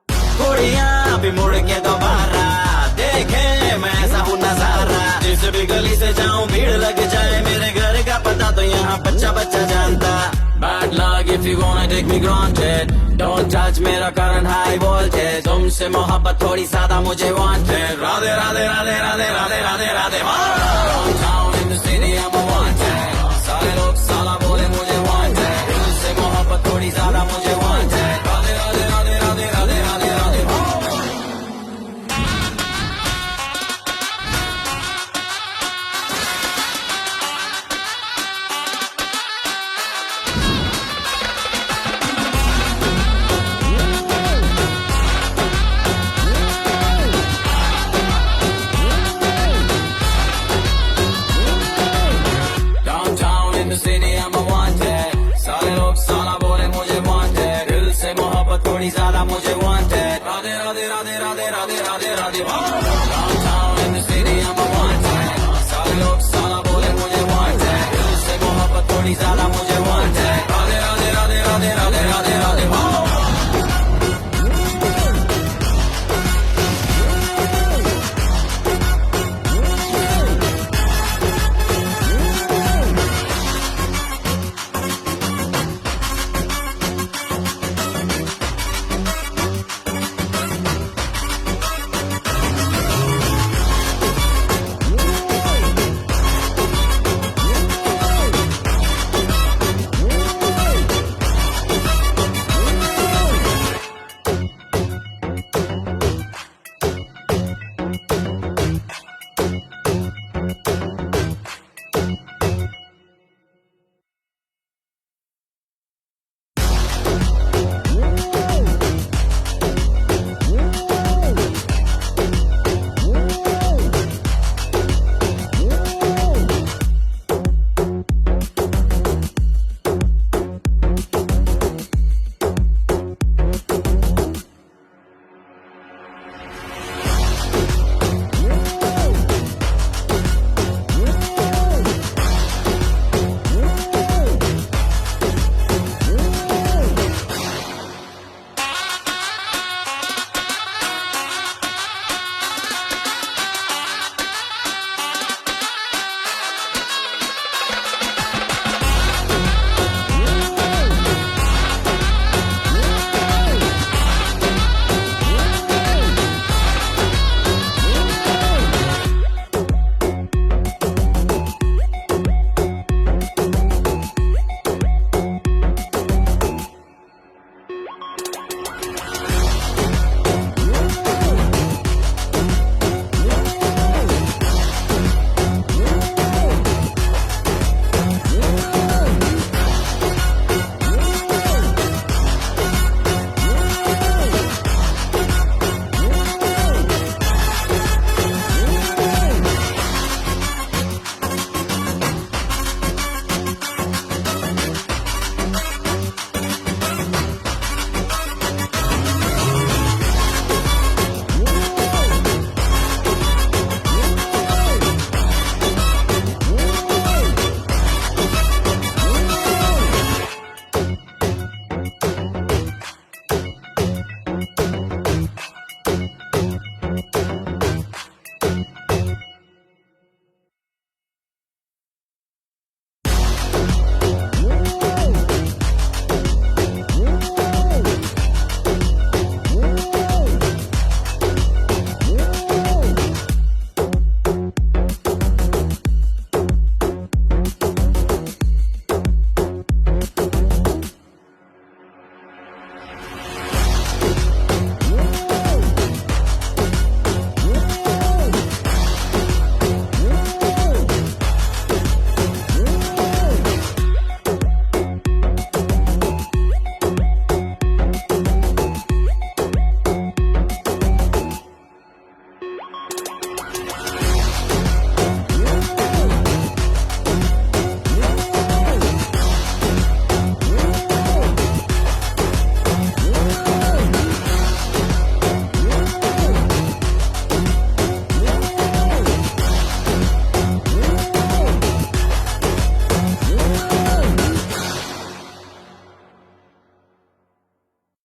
कुड़ियाँ भी मुड़ के दोबारा देखे मैं ऐसा हूँ नजारा। जिस भी गली से जाऊँ भीड़ लग जाए, मेरे घर का पता तो यहाँ बच्चा बच्चा जानता। Bad luck if you wanna take me granted, don't touch मेरा current high voltage। तुमसे मोहब्बत थोड़ी ज्यादा मुझे wanted। Radhe Radhe Radhe Radhe Radhe Radhe Radhe. Downtown in the city I'm a wanted, सारे लोग साला बोले मुझे wanted। तुमसे मोहब्बत थोड़ी ज्यादा मुझे wanted। Radhe Radhe Radhe Radhe Radhe Radhe Radhe. Downtown in the city I'm a wanted,